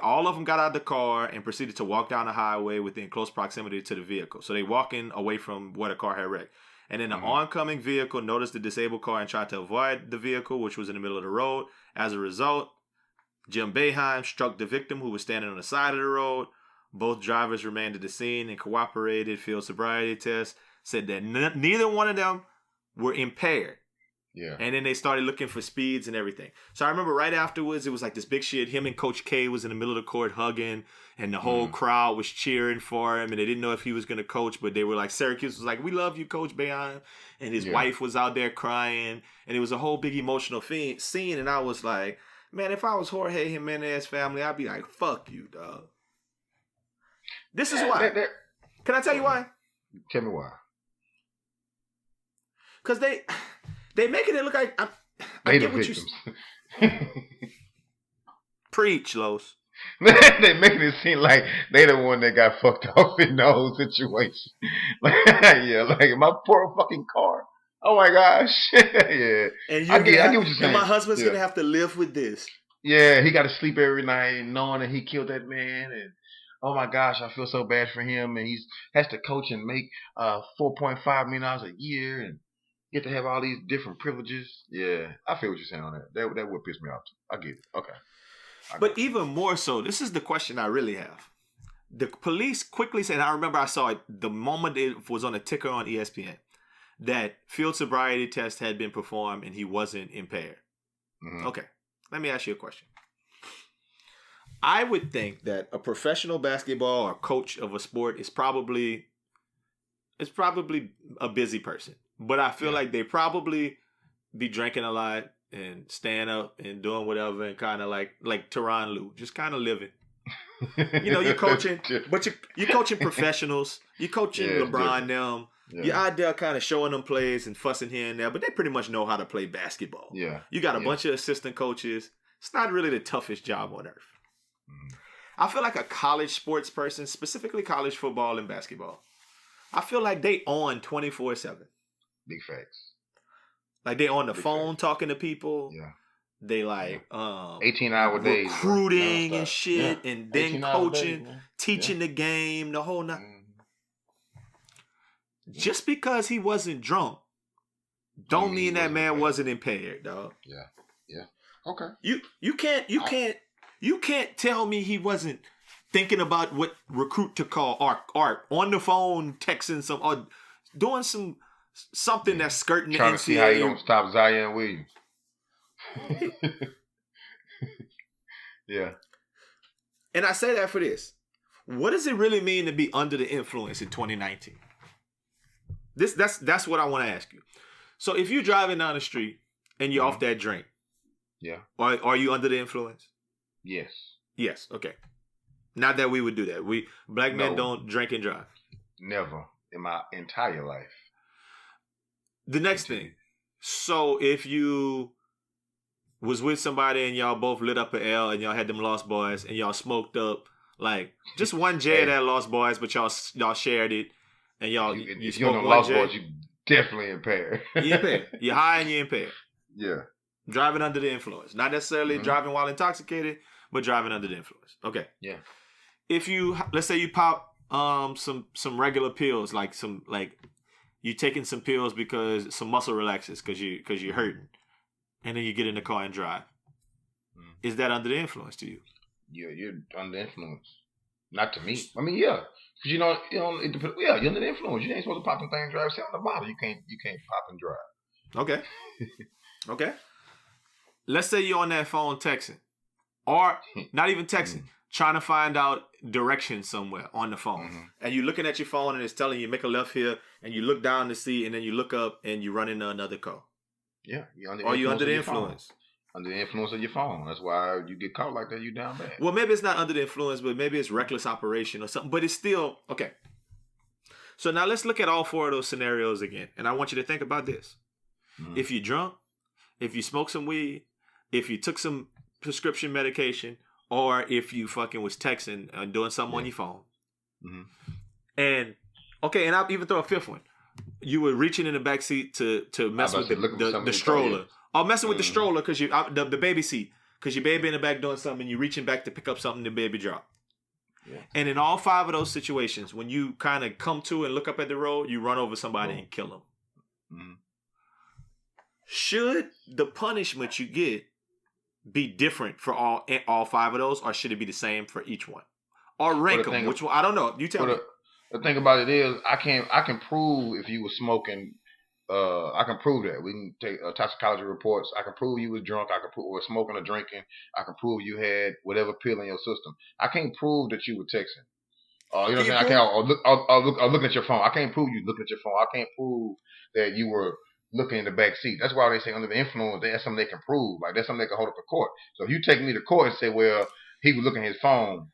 All of them got out of the car and proceeded to walk down the highway within close proximity to the vehicle. So they walking away from where the car had wrecked. And then the oncoming vehicle noticed the disabled car and tried to avoid the vehicle, which was in the middle of the road. As a result, Jim Boeheim struck the victim who was standing on the side of the road. Both drivers remained at the scene and cooperated. Field sobriety tests said that neither one of them were impaired. Yeah. And then they started looking for speeds and everything. So I remember right afterwards, it was like this big shit. Him and Coach K was in the middle of the court hugging, and the whole crowd was cheering for him, and they didn't know if he was going to coach, but they were like, Syracuse was like, we love you, Coach Boeheim. And his wife was out there crying, and it was a whole big emotional scene, and I was like, man, if I was Jorge Jimenez family, I'd be like, fuck you, dog. This is why. Can I tell you why? Tell me why. Because they making it look like they the victims. Preach, Los. They making it seem like they the one that got fucked off in the whole situation. Like my poor fucking car. Oh my gosh. Yeah. And I get what you're saying. And my husband's gonna have to live with this. Yeah, he got to sleep every night knowing that he killed that man, and oh my gosh, I feel so bad for him, and he has to coach and make $4.5 million a year and get to have all these different privileges. Yeah, I feel what you're saying on that. That would piss me off too. I get it. Okay. But even more so, this is the question I really have. The police quickly said, I remember I saw it the moment it was on a ticker on ESPN, that field sobriety test had been performed and he wasn't impaired. Mm-hmm. Okay, let me ask you a question. I would think that a professional basketball or coach of a sport is probably a busy person. But I feel like they probably be drinking a lot and staying up and doing whatever and kind of like Tyronn Lue, just kind of living. You know, you're coaching, but you're coaching professionals. You're coaching LeBron them. Yeah. You're out there kind of showing them plays and fussing here and there, but they pretty much know how to play basketball. Yeah. You got a bunch of assistant coaches. It's not really the toughest job on earth. Mm-hmm. I feel like a college sports person, specifically college football and basketball, I feel like they on 24/7. Big facts. Like they on the phone talking to people. Yeah. They like 18-hour days, recruiting and shit, and then coaching, teaching the game, the whole night. Just because he wasn't drunk, don't mean that man wasn't impaired, dog. Yeah. Okay. You can't tell me he wasn't thinking about what recruit to call Art on the phone, texting some or doing some something that's skirting the Trying to see how you NCAA. don't stop Zion Williams. Yeah. And I say that for this. What does it really mean to be under the influence in 2019? That's what I want to ask you. So if you're driving down the street and you're off that drink, Yeah. are you under the influence? Yes. Yes. Okay. Not that we would do that. Black men don't drink and drive. Never in my entire life. The next thing. So if you was with somebody and y'all both lit up an L and y'all had them Lost Boys and y'all smoked up like just one J of that Lost Boys, but y'all shared it and y'all you If you smoked don't know one Lost J. Boys, you definitely impaired. You impaired. You're high and you're impaired. Yeah. Driving under the influence. Not necessarily driving while intoxicated, but driving under the influence. Okay. Yeah. If you let's say you pop some regular pills, like you taking some pills because some muscle relaxers because you're hurting, and then you get in the car and drive. Is that under the influence to you? You're under the influence. Not to me. I mean, yeah. Because it depends. Yeah, you're under the influence. You ain't supposed to pop them things and drive. Sit on the bottle. You can't pop and drive. Okay. Okay. Let's say you're on that phone texting, or not even texting, trying to find out directions somewhere on the phone, and you're looking at your phone and it's telling you make a left here, and you look down to see, and then you look up and you run into another car. Yeah, you're under. Are you under the of your phone. influence? Under the influence of your phone. That's why you get caught like that. You down bad. Well, maybe it's not under the influence, but maybe it's reckless operation or something. But it's still okay. So now let's look at all four of those scenarios again, and I want you to think about this: if you're drunk, if you smoke some weed, if you took some prescription medication, or if you fucking was texting and doing something on your phone. And okay, and I'll even throw a fifth one. You were reaching in the back seat to mess with the stroller. Or messing with the stroller because the baby seat. Because your baby in the back doing something and you're reaching back to pick up something the baby dropped. Yeah. And in all five of those situations, when you kind of come to and look up at the road, you run over somebody and kill them. Should the punishment you get be different for all five of those, or should it be the same for each one? Or rank them? Which one? I don't know. You tell me. The thing about it is, I can prove if you were smoking. I can prove that. We can take toxicology reports. I can prove you was drunk. I can prove or smoking or drinking. I can prove you had whatever pill in your system. I can't prove that you were texting. You know what I'm saying? Or looking at your phone. I can't prove you looking at your phone. I can't prove that you were looking in the back seat. That's why they say under the influence, that's something they can prove. Like that's something they can hold up in court. So if you take me to court and say, well, he was looking at his phone,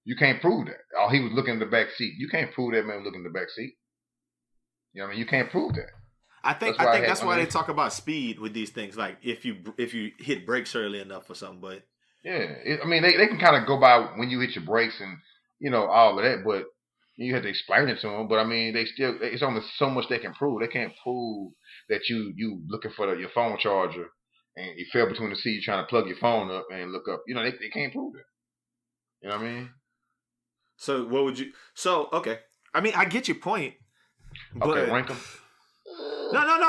you can't prove that. Or he was looking in the back seat. You can't prove that man was looking in the back seat. You know what I mean? You can't prove that. I think that's why they talk about speed with these things. Like if you hit brakes early enough or something, but yeah, I mean they can kind of go by when you hit your brakes and all of that, but you have to explain it to them. But I mean it's only so much they can prove. They can't prove that you looking for your phone charger and you fell between the seats trying to plug your phone up and look up. They can't prove it. You know what I mean? So what would you? So okay, I mean I get your point. But okay, rank them.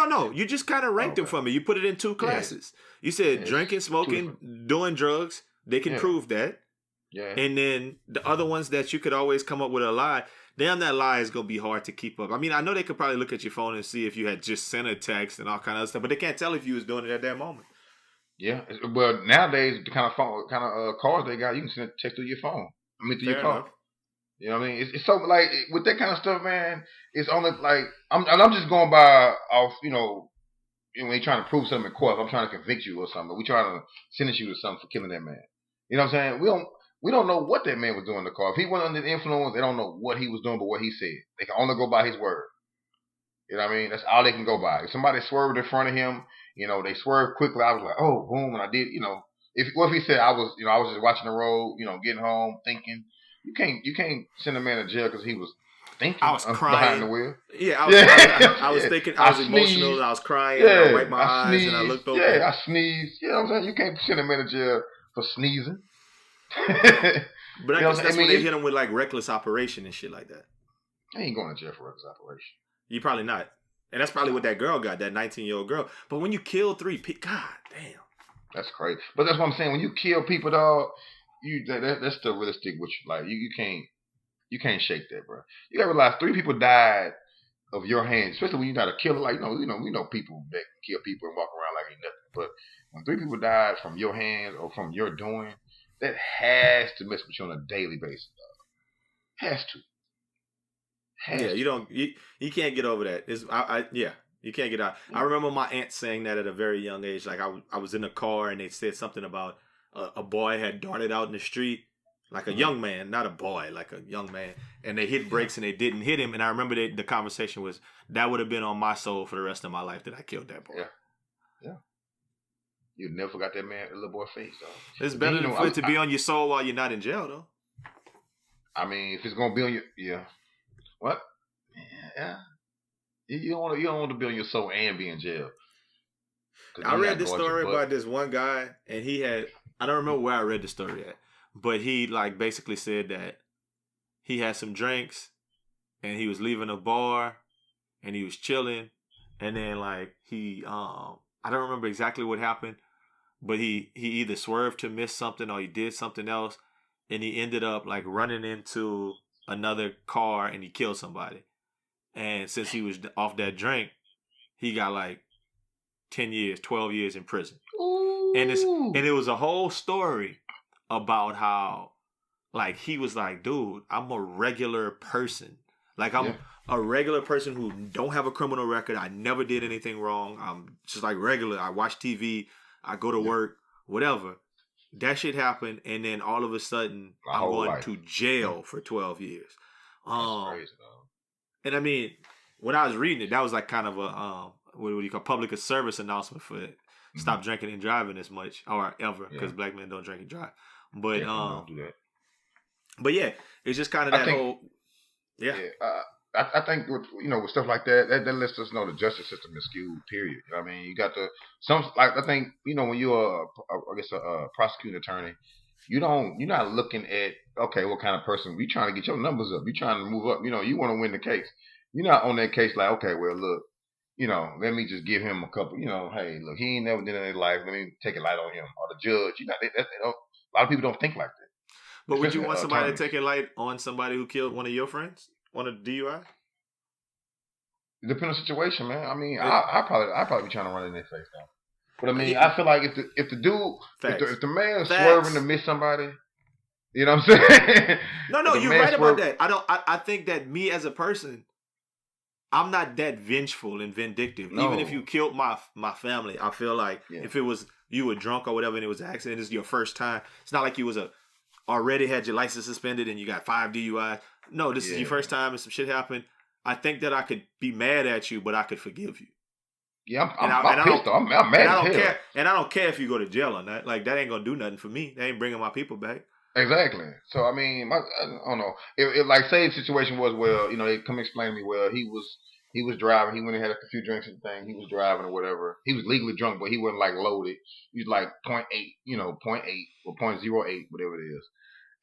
No. You just kind of ranked them for me. You put it in two classes. You said drinking, smoking, doing drugs. They can prove that. Yeah. And then the other ones that you could always come up with a lie. Damn, that lie is gonna be hard to keep up. I mean, I know they could probably look at your phone and see if you had just sent a text and all kind of stuff, but they can't tell if you was doing it at that moment. Yeah. Well, nowadays the kind of cars they got, you can send a text through your phone. Through your car. You know what I mean? It's so like with that kind of stuff, man. It's only like I'm just going by off. When you're trying to prove something in court, I'm trying to convict you or something. We trying to sentence you to something for killing that man. You know what I'm saying? We don't know what that man was doing in the car. If he went under the influence, they don't know what he was doing, but what he said. They can only go by his word. You know what I mean? That's all they can go by. If somebody swerved in front of him, they swerved quickly. I was like, oh, boom, and I did. If he said I was just watching the road, getting home, thinking. You can't send a man to jail because he was thinking. I was crying behind the wheel. Yeah, I was thinking. I was emotional. I was crying. Yeah, I wiped my eyes sneezed, and I looked over. Yeah, I sneezed. You know what I'm saying? You can't send a man to jail for sneezing. But I guess that's when they hit him with like reckless operation and shit like that. He ain't going to jail for reckless operation. You probably not. And that's probably what that girl got, that 19-year-old girl. But when you kill 3 people, God damn. That's crazy. But that's what I'm saying. When you kill people, dog. That's still realistic with you. Like you can't shake that, bro. You gotta realize 3 people died of your hands, especially when you're not a killer. Like we know people that kill people and walk around like ain't nothing. But when 3 people died from your hands or from your doing, that has to mess with you on a daily basis. Dog. Has to. Yeah, you can't get over that. You can't get out. I remember my aunt saying that at a very young age. Like I was in a car and they said something about a boy had darted out in the street, like a young man, not a boy, like a young man, and they hit brakes and they didn't hit him. And I remember the conversation was that would have been on my soul for the rest of my life that I killed that boy. Yeah. You never forgot that little boy's face, though. It's better for it to be on your soul while you're not in jail, though. I mean, if it's gonna be on your what? Yeah. You don't want to be on your soul and be in jail. I read this story about this one guy, and he had, I don't remember where I read the story at, but he like basically said that he had some drinks and he was leaving a bar and he was chilling, and then like he I don't remember exactly what happened, but he either swerved to miss something or he did something else, and he ended up like running into another car and he killed somebody. And since he was off that drink, he got like 10 years, 12 years in prison. Ooh. And it was a whole story about how like he was like, dude, I'm a regular person. Like I'm a regular person who don't have a criminal record. I never did anything wrong. I'm just like regular. I watch TV. I go to work, whatever. That shit happened. And then all of a sudden, I'm going to jail for 12 years. That's crazy, though. And I mean, when I was reading it, that was like kind of a what do you call public service announcement for it. Stop drinking and driving as much or ever, because black men don't drink and drive. But don't do that. But yeah, it's just kind of that whole I think with stuff like that lets us know the justice system is skewed. Period. I mean, you got I think when you're a prosecuting attorney, you're not looking at what kind of person we trying to get your numbers up. You're trying to move up. You want to win the case. You're not on that case like look, let me just give him a couple. Hey, look, he ain't never did anything in life. Let me take a light on him. Or the judge. A lot of people don't think like that. But would you want somebody to take a light on somebody who killed one of your friends on a DUI? It depends on the situation, man. I mean, I probably be trying to run in their face now. But I mean, I feel like if the dude, if the man is swerving to miss somebody, you know what I'm saying? No, you're right about that. I think that me as a person, I'm not that vengeful and vindictive. No. Even if you killed my family, I feel like if it was you were drunk or whatever and it was an accident, it's your first time. It's not like you was already had your license suspended and you got 5 DUIs. No, this is your first time and some shit happened. I think that I could be mad at you, but I could forgive you. Yeah, I'm pissed off. I'm mad as hell. And I don't care if you go to jail or not. Like, that ain't going to do nothing for me. They ain't bringing my people back. Exactly. So, I mean, I don't know. If like, say the situation was, they come explain to me, he was driving. He went and had a few drinks and thing. He was driving or whatever. He was legally drunk, but he wasn't, like, loaded. He was, like, 0.8, 0.8 or 0.08, whatever it is.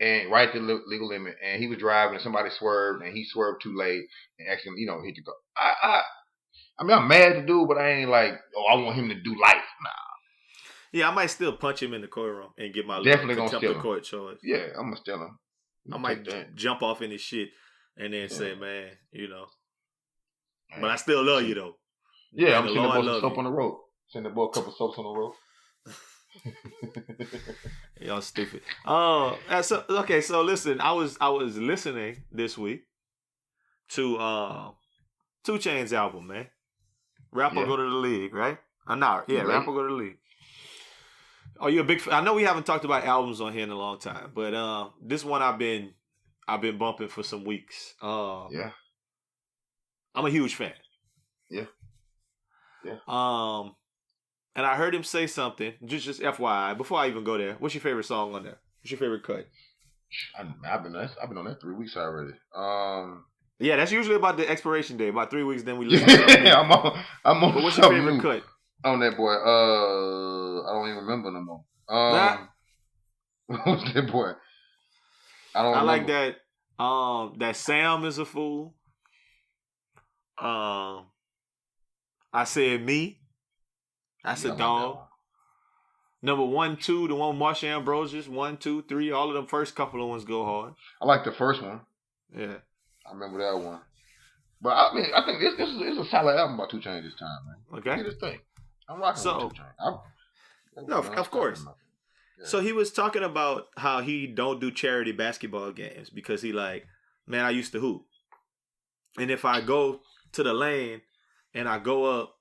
And right at the legal limit. And he was driving and somebody swerved and he swerved too late and actually, hit the car. I mean, I'm mad at the dude, but I ain't like, I want him to do life. Nah. Yeah, I might still punch him in the courtroom and get my definitely gonna steal him. Court charge. Yeah, I'm gonna steal him. I might jump off in his shit and then say, man, but I still love you though. Yeah, I'm sending the boy some soap on the rope. Send the boy a couple soaps on the rope. Y'all stupid. So listen, I was listening this week to 2 Chainz album, man. Rapper Go to the League, right? Rapper Go to the League. Oh, you're a big fan. I know we haven't talked about albums on here in a long time, but this one I've been bumping for some weeks. I'm a huge fan. Yeah. And I heard him say something, just FYI, before I even go there. What's your favorite song on there? What's your favorite cut? I've been on that 3 weeks already. Yeah, that's usually about the expiration date. About 3 weeks, then we listen to something. I'm on. But what's your favorite cut? On that boy. I don't even remember no more. What's that boy? I like that. That Sam is a fool. I said me. That's a dog. Number 1, 2, the one Marsha Ambrosius, 1, 2, 3. All of them first couple of ones go hard. I like the first one. Yeah. I remember that one. But I mean, I think this is a solid album by 2 Chainz this time, man. Okay. Get this thing. I'm rocking with 2 Chainz. No, of course. Yeah. So he was talking about how he don't do charity basketball games because he like, man, I used to hoop. And if I go to the lane and I go up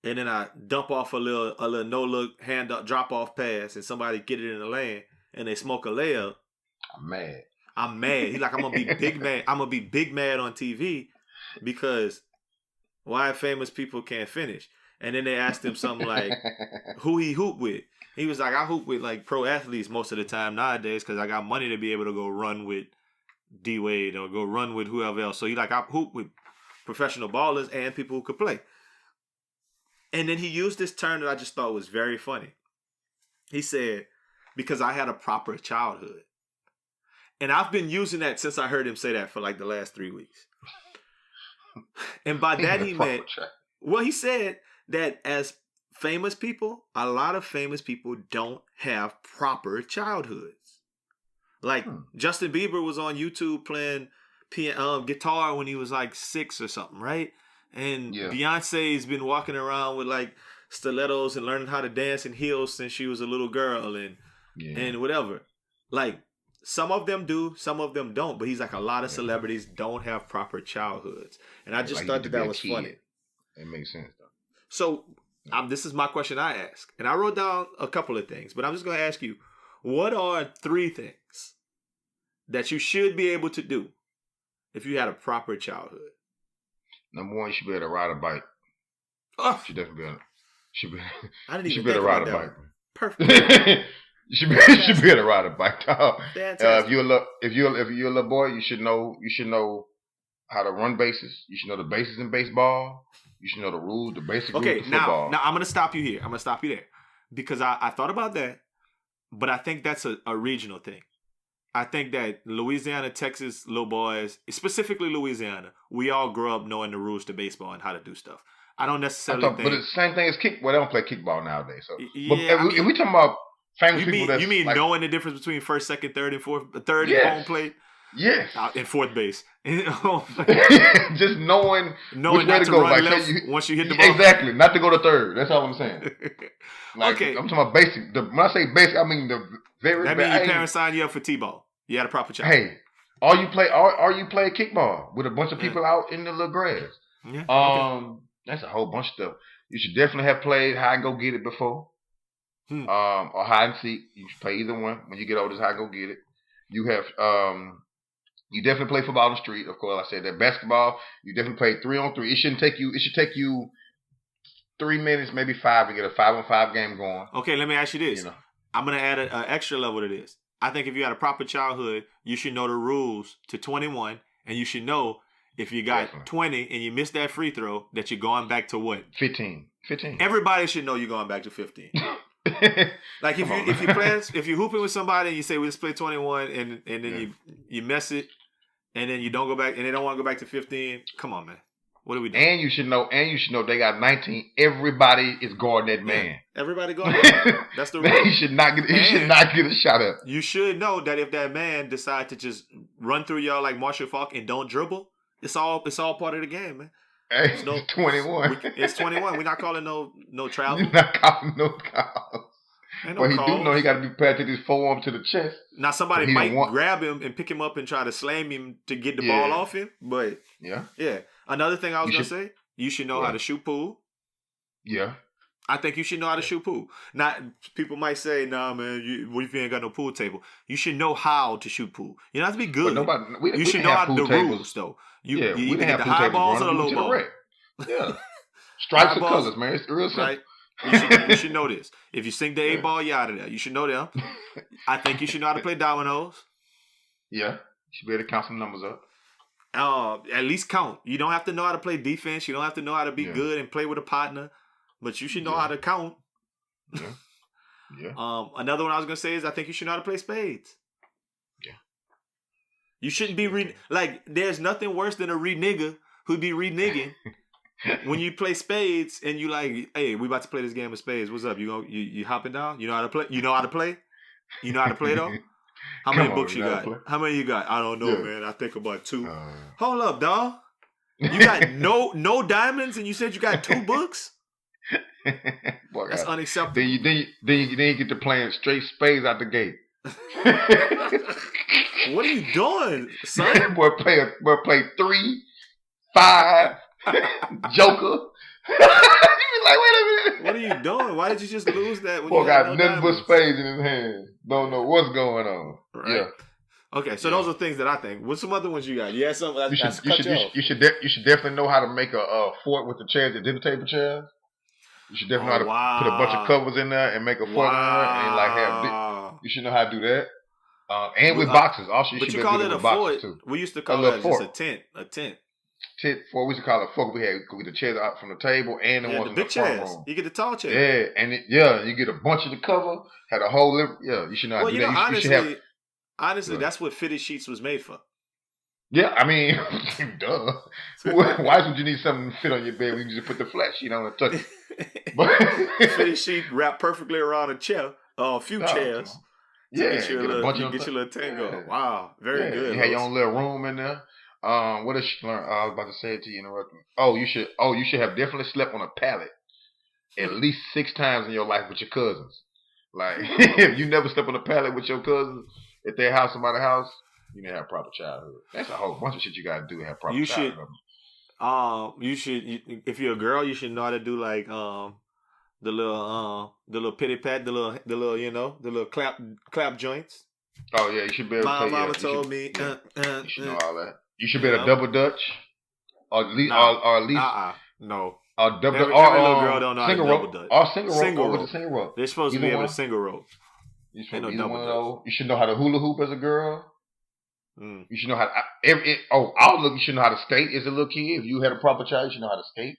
and then I dump off a little no look hand up drop off pass and somebody get it in the lane and they smoke a layup, I'm He's mad. like, I'm gonna be big mad. I'm gonna be big mad on TV because why famous people can't finish. And then they asked him something like who he hoop with. He was like, I hoop with like pro athletes most of the time nowadays because I got money to be able to go run with D Wade or go run with whoever else. So he like, I hoop with professional ballers and people who could play. And then he used this term that I just thought was very funny. He said, because I had a proper childhood. And I've been using that since I heard him say that for like the last 3 weeks. And by that he meant, well, he said that as famous people, a lot of famous people don't have proper childhoods. Like Justin Bieber was on YouTube playing guitar when he was like 6 or something, right? And Beyonce's been walking around with like stilettos and learning how to dance in heels since she was a little girl and whatever. Like some of them do, some of them don't. But he's like, a lot of celebrities don't have proper childhoods. And I just thought that was funny. It makes sense though. So this is my question I ask. And I wrote down a couple of things, but I'm just going to ask you, what are 3 things that you should be able to do if you had a proper childhood? Number 1, you should be able to ride a bike. Oh, You should definitely be able to. I didn't You should even be able think to ride about a that. bike. Perfect. You should be able to ride a bike, dog. Fantastic. If you're a little boy, you should know how to run bases. You should know the bases in baseball. You should know the rules, the basic rules of football. Now I'm gonna stop you here. I'm gonna stop you there because I thought about that, but I think that's a regional thing. I think that Louisiana, Texas, little boys, specifically Louisiana, we all grow up knowing the rules to baseball and how to do stuff. I don't necessarily think. But it's the same thing as kick. Well, they don't play kickball nowadays. So, Yeah, but if we talking about famous people, you mean like, knowing the difference between first, second, third, and fourth, third Yes. and home plate, yes, and fourth base, just knowing knowing which way not to to go. run Like, left say once you hit the ball. exactly, not to go to third. That's all I'm saying. Like, Okay. I'm talking about basic. When I say basic, I mean the very. That means your parents signed you up for T-ball. You had a proper child. Hey, or you play kickball with a bunch of people out in the little grass. Yeah. Okay. That's a whole bunch of stuff. You should definitely have played hide and go get it before. Or hide and seek. You should play either one. When you get older, hide and go get it. You have you definitely play football on the street, of course. I said that. Basketball, you definitely play 3-on-3. It should take you 3 minutes, maybe 5 to get a 5-on-5 game going. Okay, let me ask you this. You know. I'm gonna add an extra level to this. I think if you had a proper childhood, you should know the rules to 21, and you should know if you got Definitely. 20 and you missed that free throw that you're going back to what? 15. Everybody should know you're going back to 15. Like if you're hooping with somebody and you say, well, let's play 21 and then you mess it and then you don't go back and they don't want to go back to 15. Come on, man. What are we doing? And you should know they got 19. Everybody is guarding that man. Everybody going. That's the rule. He should not get a shot up. You should know that if that man decide to just run through y'all like Marshall Faulk and don't dribble, it's all part of the game, man. Hey, it's 21. It's 21. We're not calling no travel. You're not calling no calls. Ain't But no he call. do know he got to be paired to his forearm to the chest. Now somebody But he might don't want- grab him and pick him up and try to slam him to get the Yeah. ball off him. But Yeah. yeah, another thing I was You gonna should- say, you should know What? how to shoot pool. Yeah. I think you should know how to shoot pool. Not people might say, "Nah, man, what if you ain't got no pool table?" You should know how to shoot pool. You don't have to be good. But You should know how the rules, though. You we either didn't get have the pool high tables balls or the running. We low to the balls. red. Yeah. Stripes High of balls, colors, man. It's real simple. right? You should know this. If you sink the 8 ball, you're out of there. You should know them. I think you should know how to play dominoes. Yeah. You should be able to count some numbers up. At least count. You don't have to know how to play defense. You don't have to know how to be Yeah. good and play with a partner, but you should know Yeah. how to count. Yeah. Yeah. Another one I was gonna say is I think you should know how to play spades. Yeah. You shouldn't be like. There's nothing worse than a re-nigga who be re-nigging when you play spades and you like, hey, we about to play this game of spades. What's up? You hopping down? You know how to play? You know how to play? You know how to play though? How many Come on, books you you know how got? to play? How many you got? I don't know, Yeah. man. I think about 2. Hold up, dog. You got no diamonds, and you said you got 2 books. Boy, That's God. unacceptable. Then you get to playing straight spades out the gate. What are you doing, son? boy, play 3, 5, Joker. You be like, wait a minute. What are you doing? Why did you just lose that? When Boy you got had no nothing but diamonds? spades in his hand. Don't know what's going on. Right. Yeah. Okay, so those are things that I think. What's some other ones you got? You had some. You should definitely know how to make a fort with the chairs, the dinner table chairs. You should definitely know how to put a bunch of covers in there and make a fort in there and like have. You should know how to do that. And with boxes, also but you you should call be it able a to do boxes fort. too. We used to call little it just fort. a tent. We used to call it a fort. We get the chairs out from the table and the ones the in big the front chairs. room. You get the tall chairs. Yeah, and you get a bunch of the cover. Had a whole you should know how to do that. Honestly, that's what fitted sheets was made for. Yeah, I mean, duh. Why would you need something to fit on your bed when you can just put the flat sheet on and tuck it? Fitted sheet wrapped perfectly around a chair, a few chairs. Yeah, get your little tango. Yeah. Wow, very good. You had your own little room in there. What else you learn? I was about to say it to you, interrupt me. You should have definitely slept on a pallet at least 6 times in your life with your cousins. Like, if you never slept on a pallet with your cousins at their house, somebody's house, you didn't have proper childhood. That's a whole bunch of shit you got to do to have proper childhood. You should. If you're a girl, you should know how to do like the little pity pat, the little the little clap joints. Oh yeah, you should be able to. My mama told me. You should know all that. You should be able to double dutch, or at least, no. Double every little girl don't know single how to rope, double dutch. or single rope, Single or with rope. a single rope. They're supposed to be able to single rope. You should be one of those. You should know how to hula hoop as a girl. You should know how to. You should know how to skate as a little kid. If you had a proper child, you should know how to skate.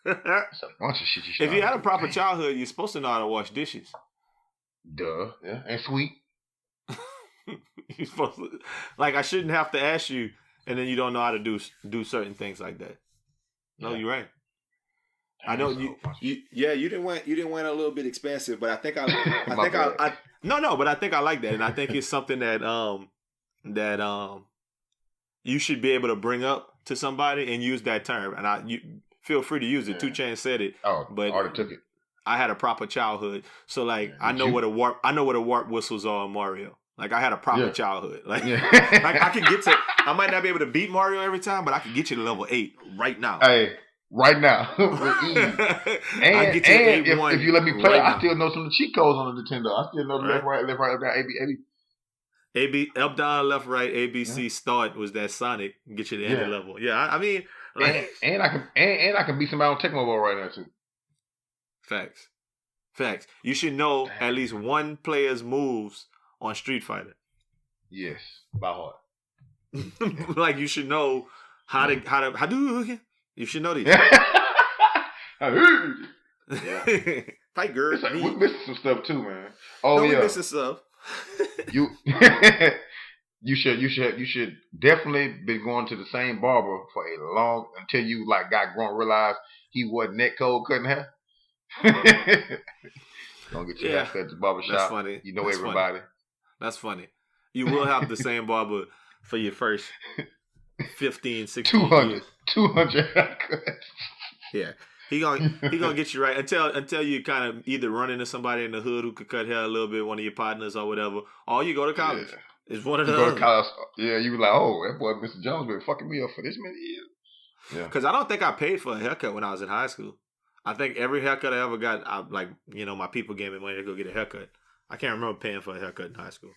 It's a bunch of shit you should. If you had a proper childhood, you're supposed to know how to wash dishes. Duh. Yeah. And sweet. You're supposed to, like, I shouldn't have to ask you, and then you don't know how to do certain things like that. No, you're right. I know you didn't went a little bit expensive, but I think but I think I like that, and I think it's something that you should be able to bring up to somebody and use that term, and you feel free to use it. 2 Chainz said it, but already took it. I had a proper childhood, so like I know what a warp whistles are on Mario. Like I had a proper childhood. Like, like I could get to. I might not be able to beat Mario every time, but I could get you to level 8 right now. Hey, right now with ease. And if you let me play, I still know some of the cheat codes on the Nintendo. I still know the left, right, up, down, AB, up, down, left, right, ABC, start was that Sonic. Get you to any level. Yeah, I mean, like, and I can beat somebody on Tecmo Bowl right now too. Facts. You should know at least one player's moves on Street Fighter. Yes, by heart. Like you should know how do you should know these. Fight girl. We're missing some stuff too, man. We're missing stuff. You should definitely be going to the same barber for a long until you like got grown, realized he wasn't net cold cutting hair. Don't get your hair cut at the barber shop. That's funny. You know everybody. That's funny. You will have the same barber for your first 15, 16 years. 200 haircuts. Yeah. He gonna get you right until you kind of either run into somebody in the hood who could cut hair a little bit, one of your partners or whatever, or you go to college. Yeah. It's one of the go to college. Yeah, you be like, oh, that boy Mr. Jones been fucking me up for this many years. Yeah. Because I don't think I paid for a haircut when I was in high school. I think every haircut I ever got, my people gave me money to go get a haircut. I can't remember paying for a haircut in high school.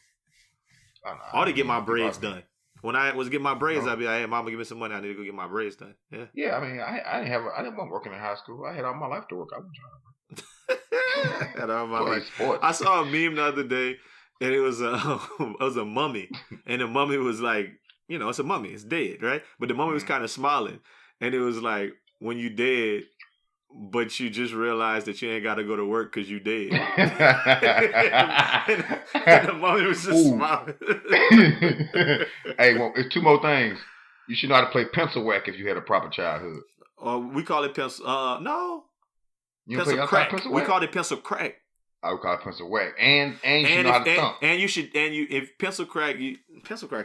Or to get my braids done. When I was getting my braids, I'd be like, hey, mama, give me some money. I need to go get my braids done. Yeah. Yeah, I mean, I didn't want working in high school. I had all my life to work. I wasn't trying to had all my life. I saw a meme the other day, and it was a mummy. And the mummy was like, it's a mummy. It's dead, right? But the mummy was kind of smiling. And it was like, when you dead, but you just realized that you ain't got to go to work because you dead. and the mummy was just smiling. Hey, well, it's 2 more things. You should know how to play pencil whack if you had a proper childhood. We call it pencil. No. You pencil play crack. Pencil we called it pencil crack. I would call it pencil whack. And you should know how to thump. And if pencil crack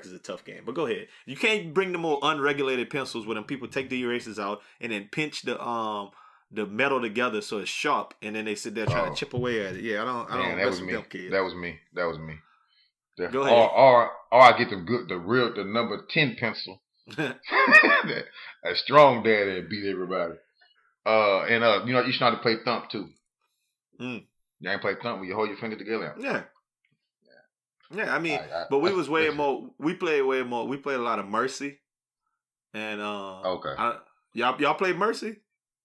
is a tough game. But go ahead. You can't bring the more unregulated pencils where them people take the erasers out and then pinch the metal together so it's sharp, and then they sit there trying to chip away at it. Yeah, I don't mess with them kids. That was me. Definitely. Go ahead. Or I get the number 10 pencil. A strong daddy and beat everybody. You know, you should know how to play thump too. You ain't play thump when you hold your finger together. Yeah. I mean, but we was way more. We played way more. We played a lot of Mercy, and okay. Y'all played Mercy?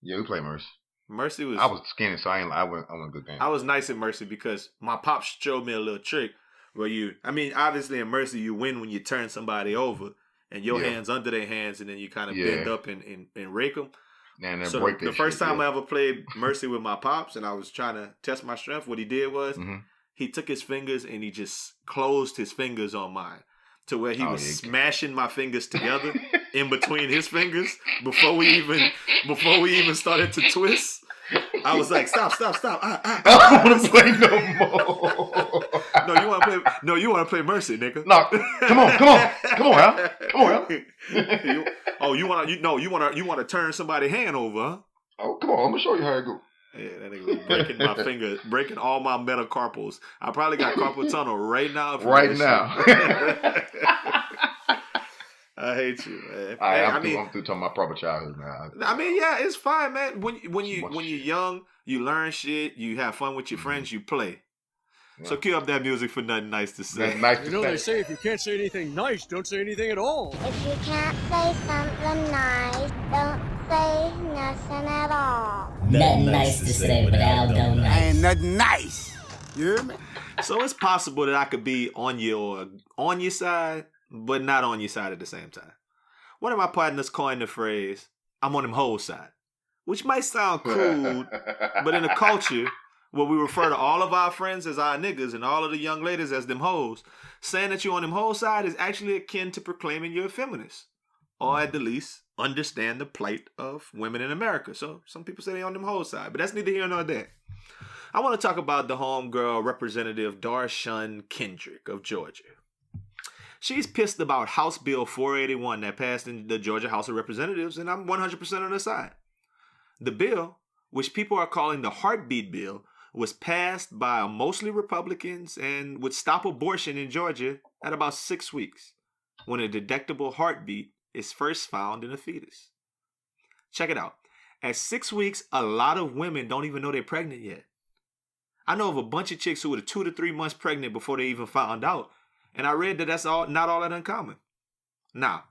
Yeah, we played Mercy. Mercy was. I was skinny, so I went a good game. I was nice at Mercy because my pops showed me a little trick where obviously in Mercy you win when you turn somebody over and your hands under their hands, and then you kind of bend up and rake them. And so the first time I ever played Mercy with my pops, and I was trying to test my strength, what he did was he took his fingers and he just closed his fingers on mine to where he was smashing my fingers together in between his fingers before we even started to twist. I was like, stop. I don't want to play no more. No, you want to play Mercy, nigga. No, come on, you want to turn somebody's hand over, huh? Oh, come on, I'm gonna show you how it go. Yeah, that nigga was breaking my finger, breaking all my metacarpals. I probably got carpal tunnel right now. I hate you, man. I'm through talking my proper childhood now. I mean, yeah, it's fine, man. When you're young, you learn shit. You have fun with your friends. You play. Yeah. So cue up that music for Nothing Nice to Say. They say if you can't say anything nice, don't say anything at all. If you can't say something nice, don't say nothing at all. Nothing nice to say, but Aldo nice. Ain't nothing nice. You hear me? So it's possible that I could be on your side, but not on your side at the same time. One of my partners coined the phrase, I'm on them hoes side, which might sound crude, but in a culture where we refer to all of our friends as our niggas and all of the young ladies as them hoes, saying that you're on them hoes side is actually akin to proclaiming you're a feminist, or at the least, understand the plight of women in America. So some people say they're on them hoes side, but that's neither here nor there. I want to talk about the homegirl representative Dar'Shun Kendrick of Georgia. She's pissed about House Bill 481 that passed in the Georgia House of Representatives, and I'm 100% on her side. The bill, which people are calling the Heartbeat Bill, was passed by mostly Republicans and would stop abortion in Georgia at about 6 weeks, when a detectable heartbeat is first found in a fetus. Check it out. At 6 weeks, a lot of women don't even know they're pregnant yet. I know of a bunch of chicks who were 2 to 3 months pregnant before they even found out, and I read that that's not all that uncommon. Now,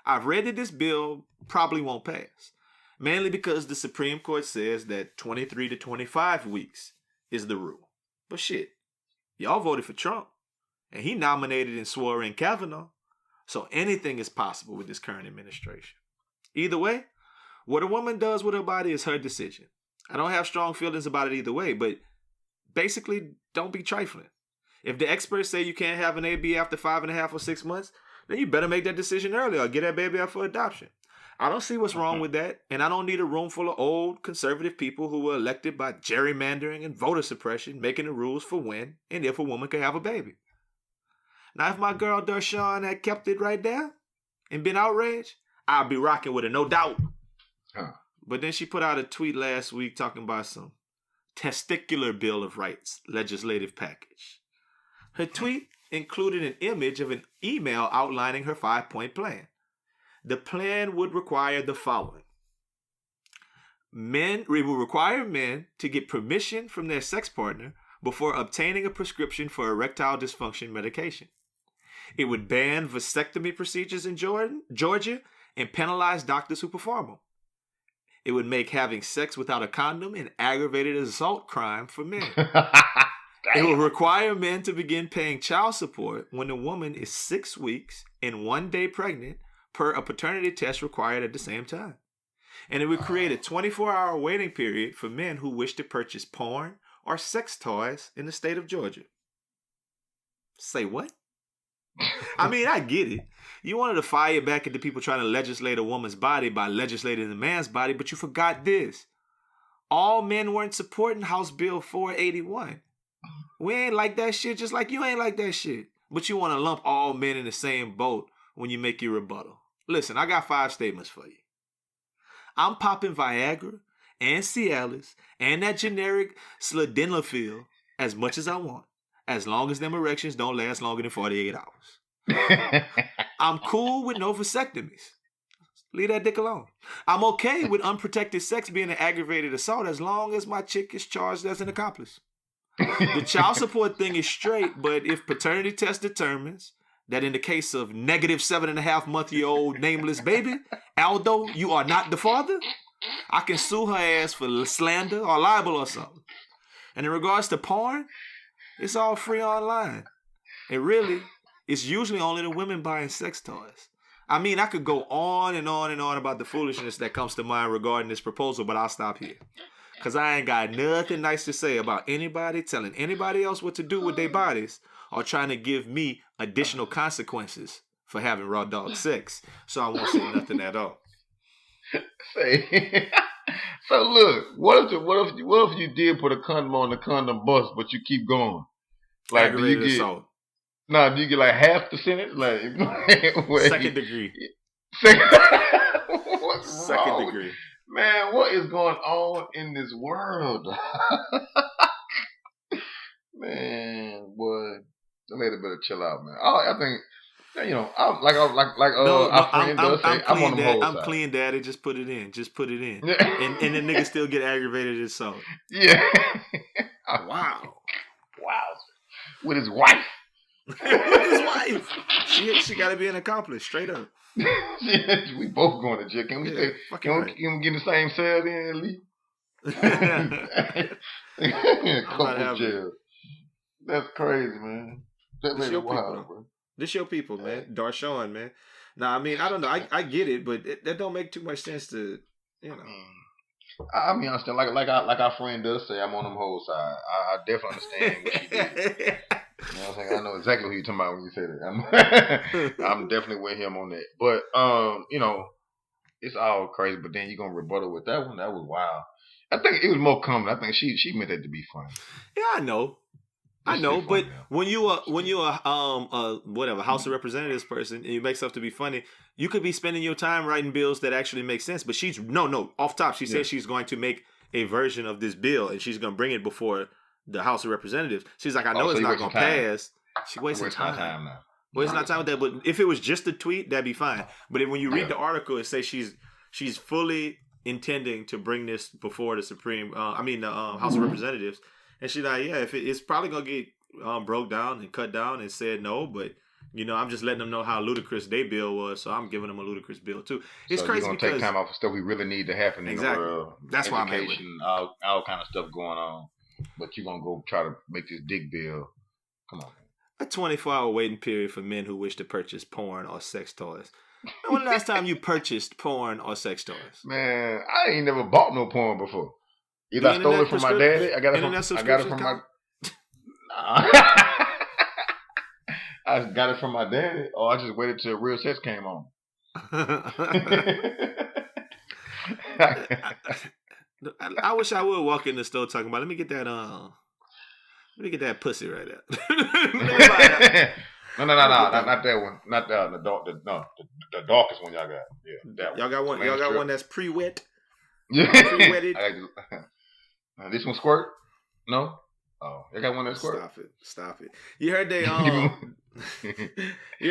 I've read that this bill probably won't pass, mainly because the Supreme Court says that 23 to 25 weeks is the rule. But shit, y'all voted for Trump, and he nominated and swore in Kavanaugh, so anything is possible with this current administration. Either way, what a woman does with her body is her decision. I don't have strong feelings about it either way, but basically, don't be trifling. If the experts say you can't have an AB after 5.5 or 6 months, then you better make that decision early or get that baby up for adoption. I don't see what's wrong with that, and I don't need a room full of old conservative people who were elected by gerrymandering and voter suppression making the rules for when and if a woman can have a baby. Now, if my girl Dar'Shun had kept it right there and been outraged, I'd be rocking with her, no doubt. But then she put out a tweet last week talking about some testicular Bill of Rights legislative package. Her tweet included an image of an email outlining her 5-point plan. The plan would require the following. It will require men to get permission from their sex partner before obtaining a prescription for erectile dysfunction medication. It would ban vasectomy procedures in Georgia and penalize doctors who perform them. It would make having sex without a condom an aggravated assault crime for men. It will require men to begin paying child support when a woman is 6 weeks and 1 day pregnant per a paternity test required at the same time. And it would create a 24-hour waiting period for men who wish to purchase porn or sex toys in the state of Georgia. Say what? I mean, I get it. You wanted to fire back at the people trying to legislate a woman's body by legislating the man's body, but you forgot this. All men weren't supporting House Bill 481. We ain't like that shit just like you ain't like that shit. But you want to lump all men in the same boat when you make your rebuttal. Listen, I got 5 statements for you. I'm popping Viagra and Cialis and that generic sildenafil as much as I want, as long as them erections don't last longer than 48 hours. I'm cool with no vasectomies. Leave that dick alone. I'm okay with unprotected sex being an aggravated assault as long as my chick is charged as an accomplice. The child support thing is straight, but if paternity test determines that in the case of negative 7.5-month-old nameless baby, Aldo, you are not the father, I can sue her ass for slander or libel or something. And in regards to porn, it's all free online. And really, it's usually only the women buying sex toys. I mean, I could go on and on and on about the foolishness that comes to mind regarding this proposal, but I'll stop here. Because I ain't got nothing nice to say about anybody telling anybody else what to do with their bodies or trying to give me additional consequences for having raw dog sex. So I won't say nothing at all. Say, so look, what if you did put a condom on the condom bust, but you keep going? Like, Aggravated assault. No, do you get like half the sentence? Like, Second degree. What's Second wrong? degree. Man, what is going on in this world? Man, boy, the lady better chill out, man. I think, you know, our friend does say, I'm on the whole side. I'm clean, daddy. Just put it in. Just put it in. and the nigga still get aggravated assault. Yeah. Wow. With his wife. With his wife. She got to be an accomplice, straight up. We both going to jail. Can we can we get in the same cell then at least? Couple jail. That's crazy, man. That This lady your wild, people, bro. This your people, man. Darshawn, man. Nah, I mean, I don't know. I get it, but that don't make too much sense to, you know. I mean, I understand. Like our friend does say, I'm on them whole side. I definitely understand what she did. You know what I'm saying? I know exactly who you're talking about when you say that. I'm definitely with him on that. But you know, it's all crazy. But then you're gonna rebuttal with that one. That was wild. I think it was more common. I think she meant that to be funny. Yeah, I know. But when you are whatever House of Representatives person and you make stuff to be funny, you could be spending your time writing bills that actually make sense. But she's no off top. She said she's going to make a version of this bill and she's going to bring it before the House of Representatives. She's like, I know it's not going to pass. She wasting time now. Wasting our time with that. But if it was just a tweet, that'd be fine. But when you read the article, it says she's fully intending to bring this before the House of Representatives. And she's like, yeah, it's probably going to get broke down and cut down and said no, but, you know, I'm just letting them know how ludicrous their bill was, so I'm giving them a ludicrous bill, too. It's crazy you're gonna take time off for stuff we really need to happen in the world. That's why I'm at with it. All kind of stuff going on. But you're going to go try to make this dick bill. Come on, man. A 24-hour waiting period for men who wish to purchase porn or sex toys. When the last time you purchased porn or sex toys? Man, I ain't never bought no porn before. Either I stole it from my daddy. I got it from my. I got it from my daddy, or I just waited till Real Sex came on. I wish I would walk in the store talking about. Let me get that pussy right there. No, not that one. Not the darkest one y'all got. Yeah, that one. Y'all got one. Y'all got one that's pre-wet. Yeah, pre-wetted. This one squirt? No. Oh, you got one that squirt? Stop it. You heard they you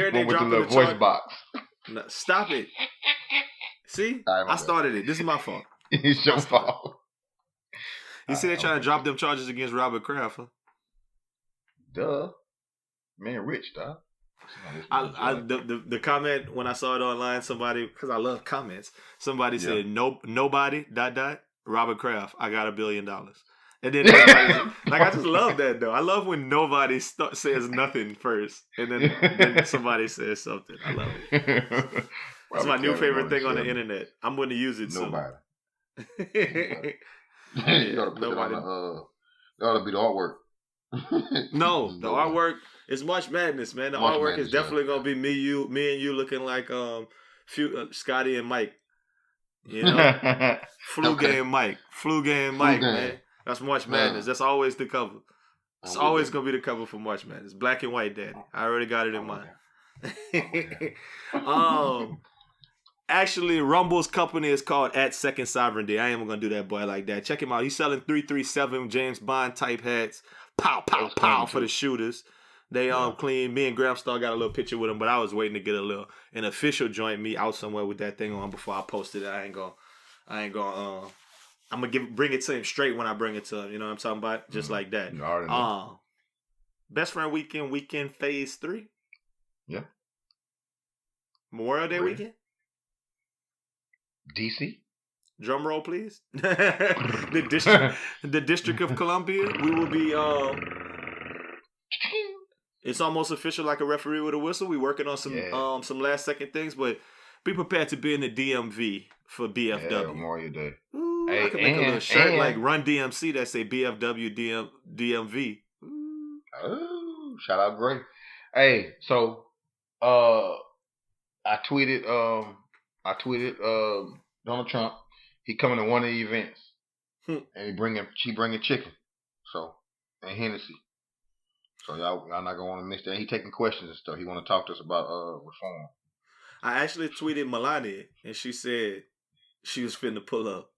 heard they dropped the voice box. No, stop it. See, I started it. This is my fault. It's your fault. You see, they're trying to drop them charges against Robert Kraft. Huh? Duh, man, rich, dog. The comment when I saw it online, somebody, because I love comments, somebody said nobody ... Robert Kraft, I got $1 billion. And then like I just love that though. I love when nobody says nothing first, and then somebody says something. I love it. It's my new favorite thing on the internet. I'm going to use it soon. Nobody. You gotta put it on that ought to be the artwork. No, the artwork is March Madness, man. The artwork is definitely gonna be me and you looking like Scotty and Mike. You know, Flu game Mike, man. That's March Madness. That's always the cover. It's always gonna be the cover for March Madness. Black and white, Daddy. I already got it in mind. Actually, Rumble's company is called At Second Sovereignty. I ain't even gonna do that boy like that. Check him out. He's selling 337 James Bond type hats. Pow, pow, pow for the shooters. They clean. Me and Gramstar got a little picture with him, but I was waiting to get an official joint me out somewhere with that thing on before I posted it. I ain't gonna. I'm gonna bring it to him straight when I bring it to him. You know what I'm talking about? Just like that. You already know. Best Friend Weekend Phase 3. Yeah. Memorial Day weekend. DC. Drum roll, please. the District of Columbia. We will be. It's almost official, like a referee with a whistle. We working on some last second things, but be prepared to be in the DMV for BFW. Yeah, Memorial Day. Ooh, I can make a little shirt like Run DMC that say BFW DMV. Ooh. Oh, shout out Gray. Hey, so I tweeted Donald Trump. He coming to one of the events, and she bringing chicken, and Hennessy. So y'all not gonna want to miss that. He taking questions and stuff. He want to talk to us about reform. I actually tweeted Melania, and she said she was finna pull up.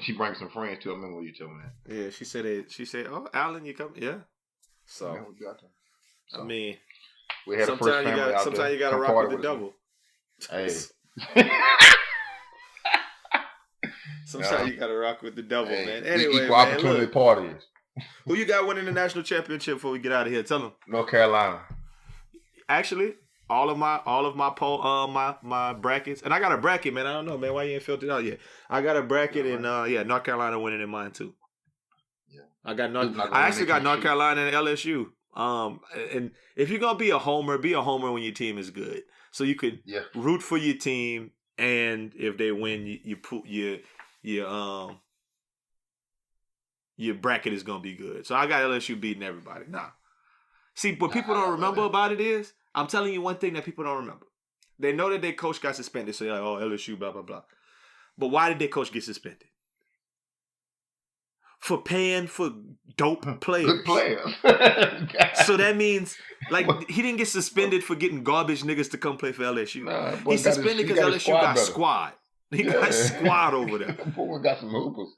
She brings some friends too. I remember you told me that. Yeah, she said, "Oh, Alan, you coming?" Yeah. So, yeah, we got them. I mean, we had sometimes you gotta rock with the double. Hey. Sometimes you gotta rock with the double, man. Anyway, equal opportunity parties. Who you got winning the national championship before we get out of here? Tell them. North Carolina. Actually, all of my poll, my brackets, and I got a bracket, man. I don't know, man. Why you ain't filled it out yet? I got a bracket, and North Carolina winning in mine too. Yeah, I actually got North Carolina and LSU. And if you're gonna be a homer when your team is good, so you could root for your team, and if they win, you put your bracket is gonna be good. So I got LSU beating everybody. Nah. See, what people don't remember about it is, I'm telling you one thing that people don't remember. They know that their coach got suspended, so they're like, oh, LSU, blah, blah, blah. But why did their coach get suspended? For paying for dope players. Good players. So that means, like, he didn't get suspended for getting garbage niggas to come play for LSU. Nah, he suspended because LSU got squad. He got squad over there. Boy, got some hoopers.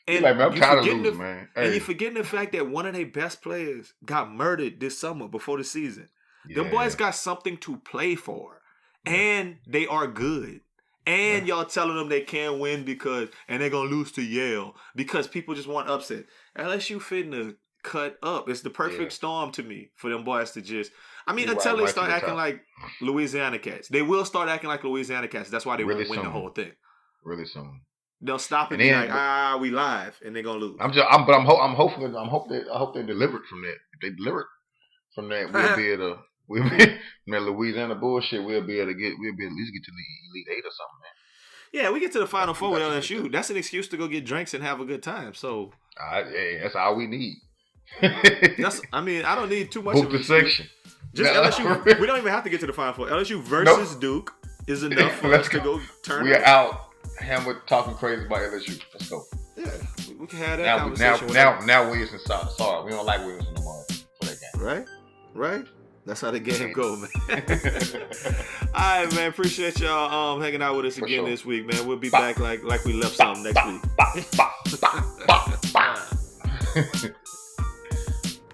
And like, man, I'm tired of losing, man. Hey. And you're forgetting the fact that one of their best players got murdered this summer before the season. Yeah. Them boys got something to play for. And they are good. And y'all telling them they can't win and they're going to lose to Yale because people just want upset. LSU finna cut up. It's the perfect storm to me for them boys to just... I mean, until they start acting like Louisiana Cats. They will start acting like Louisiana Cats. That's why they won't win the whole thing. Really soon. They'll stop and be like, we live, and they're gonna lose. I hope they delivered from that. If they delivered from that, we'll be able to. That Louisiana bullshit. We'll be able to at least get to the Elite Eight or something, man. Yeah, we get to the Final Four with LSU. That's an excuse to go get drinks and have a good time. So, that's all we need. I don't need too much. Book the section. Just LSU. We don't even have to get to the Final Four. LSU versus Duke is enough for us to go turn. We are out. Hammer talking crazy about LSU. Let's go. Yeah, we can have that conversation. Now Williamson sorry. We don't like Williamson no more for that game. Right. That's how the game go, man. All right, man. Appreciate y'all hanging out with us again this week, man. We'll be back like we left something next week.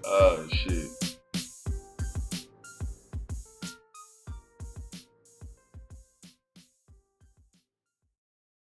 Oh shit.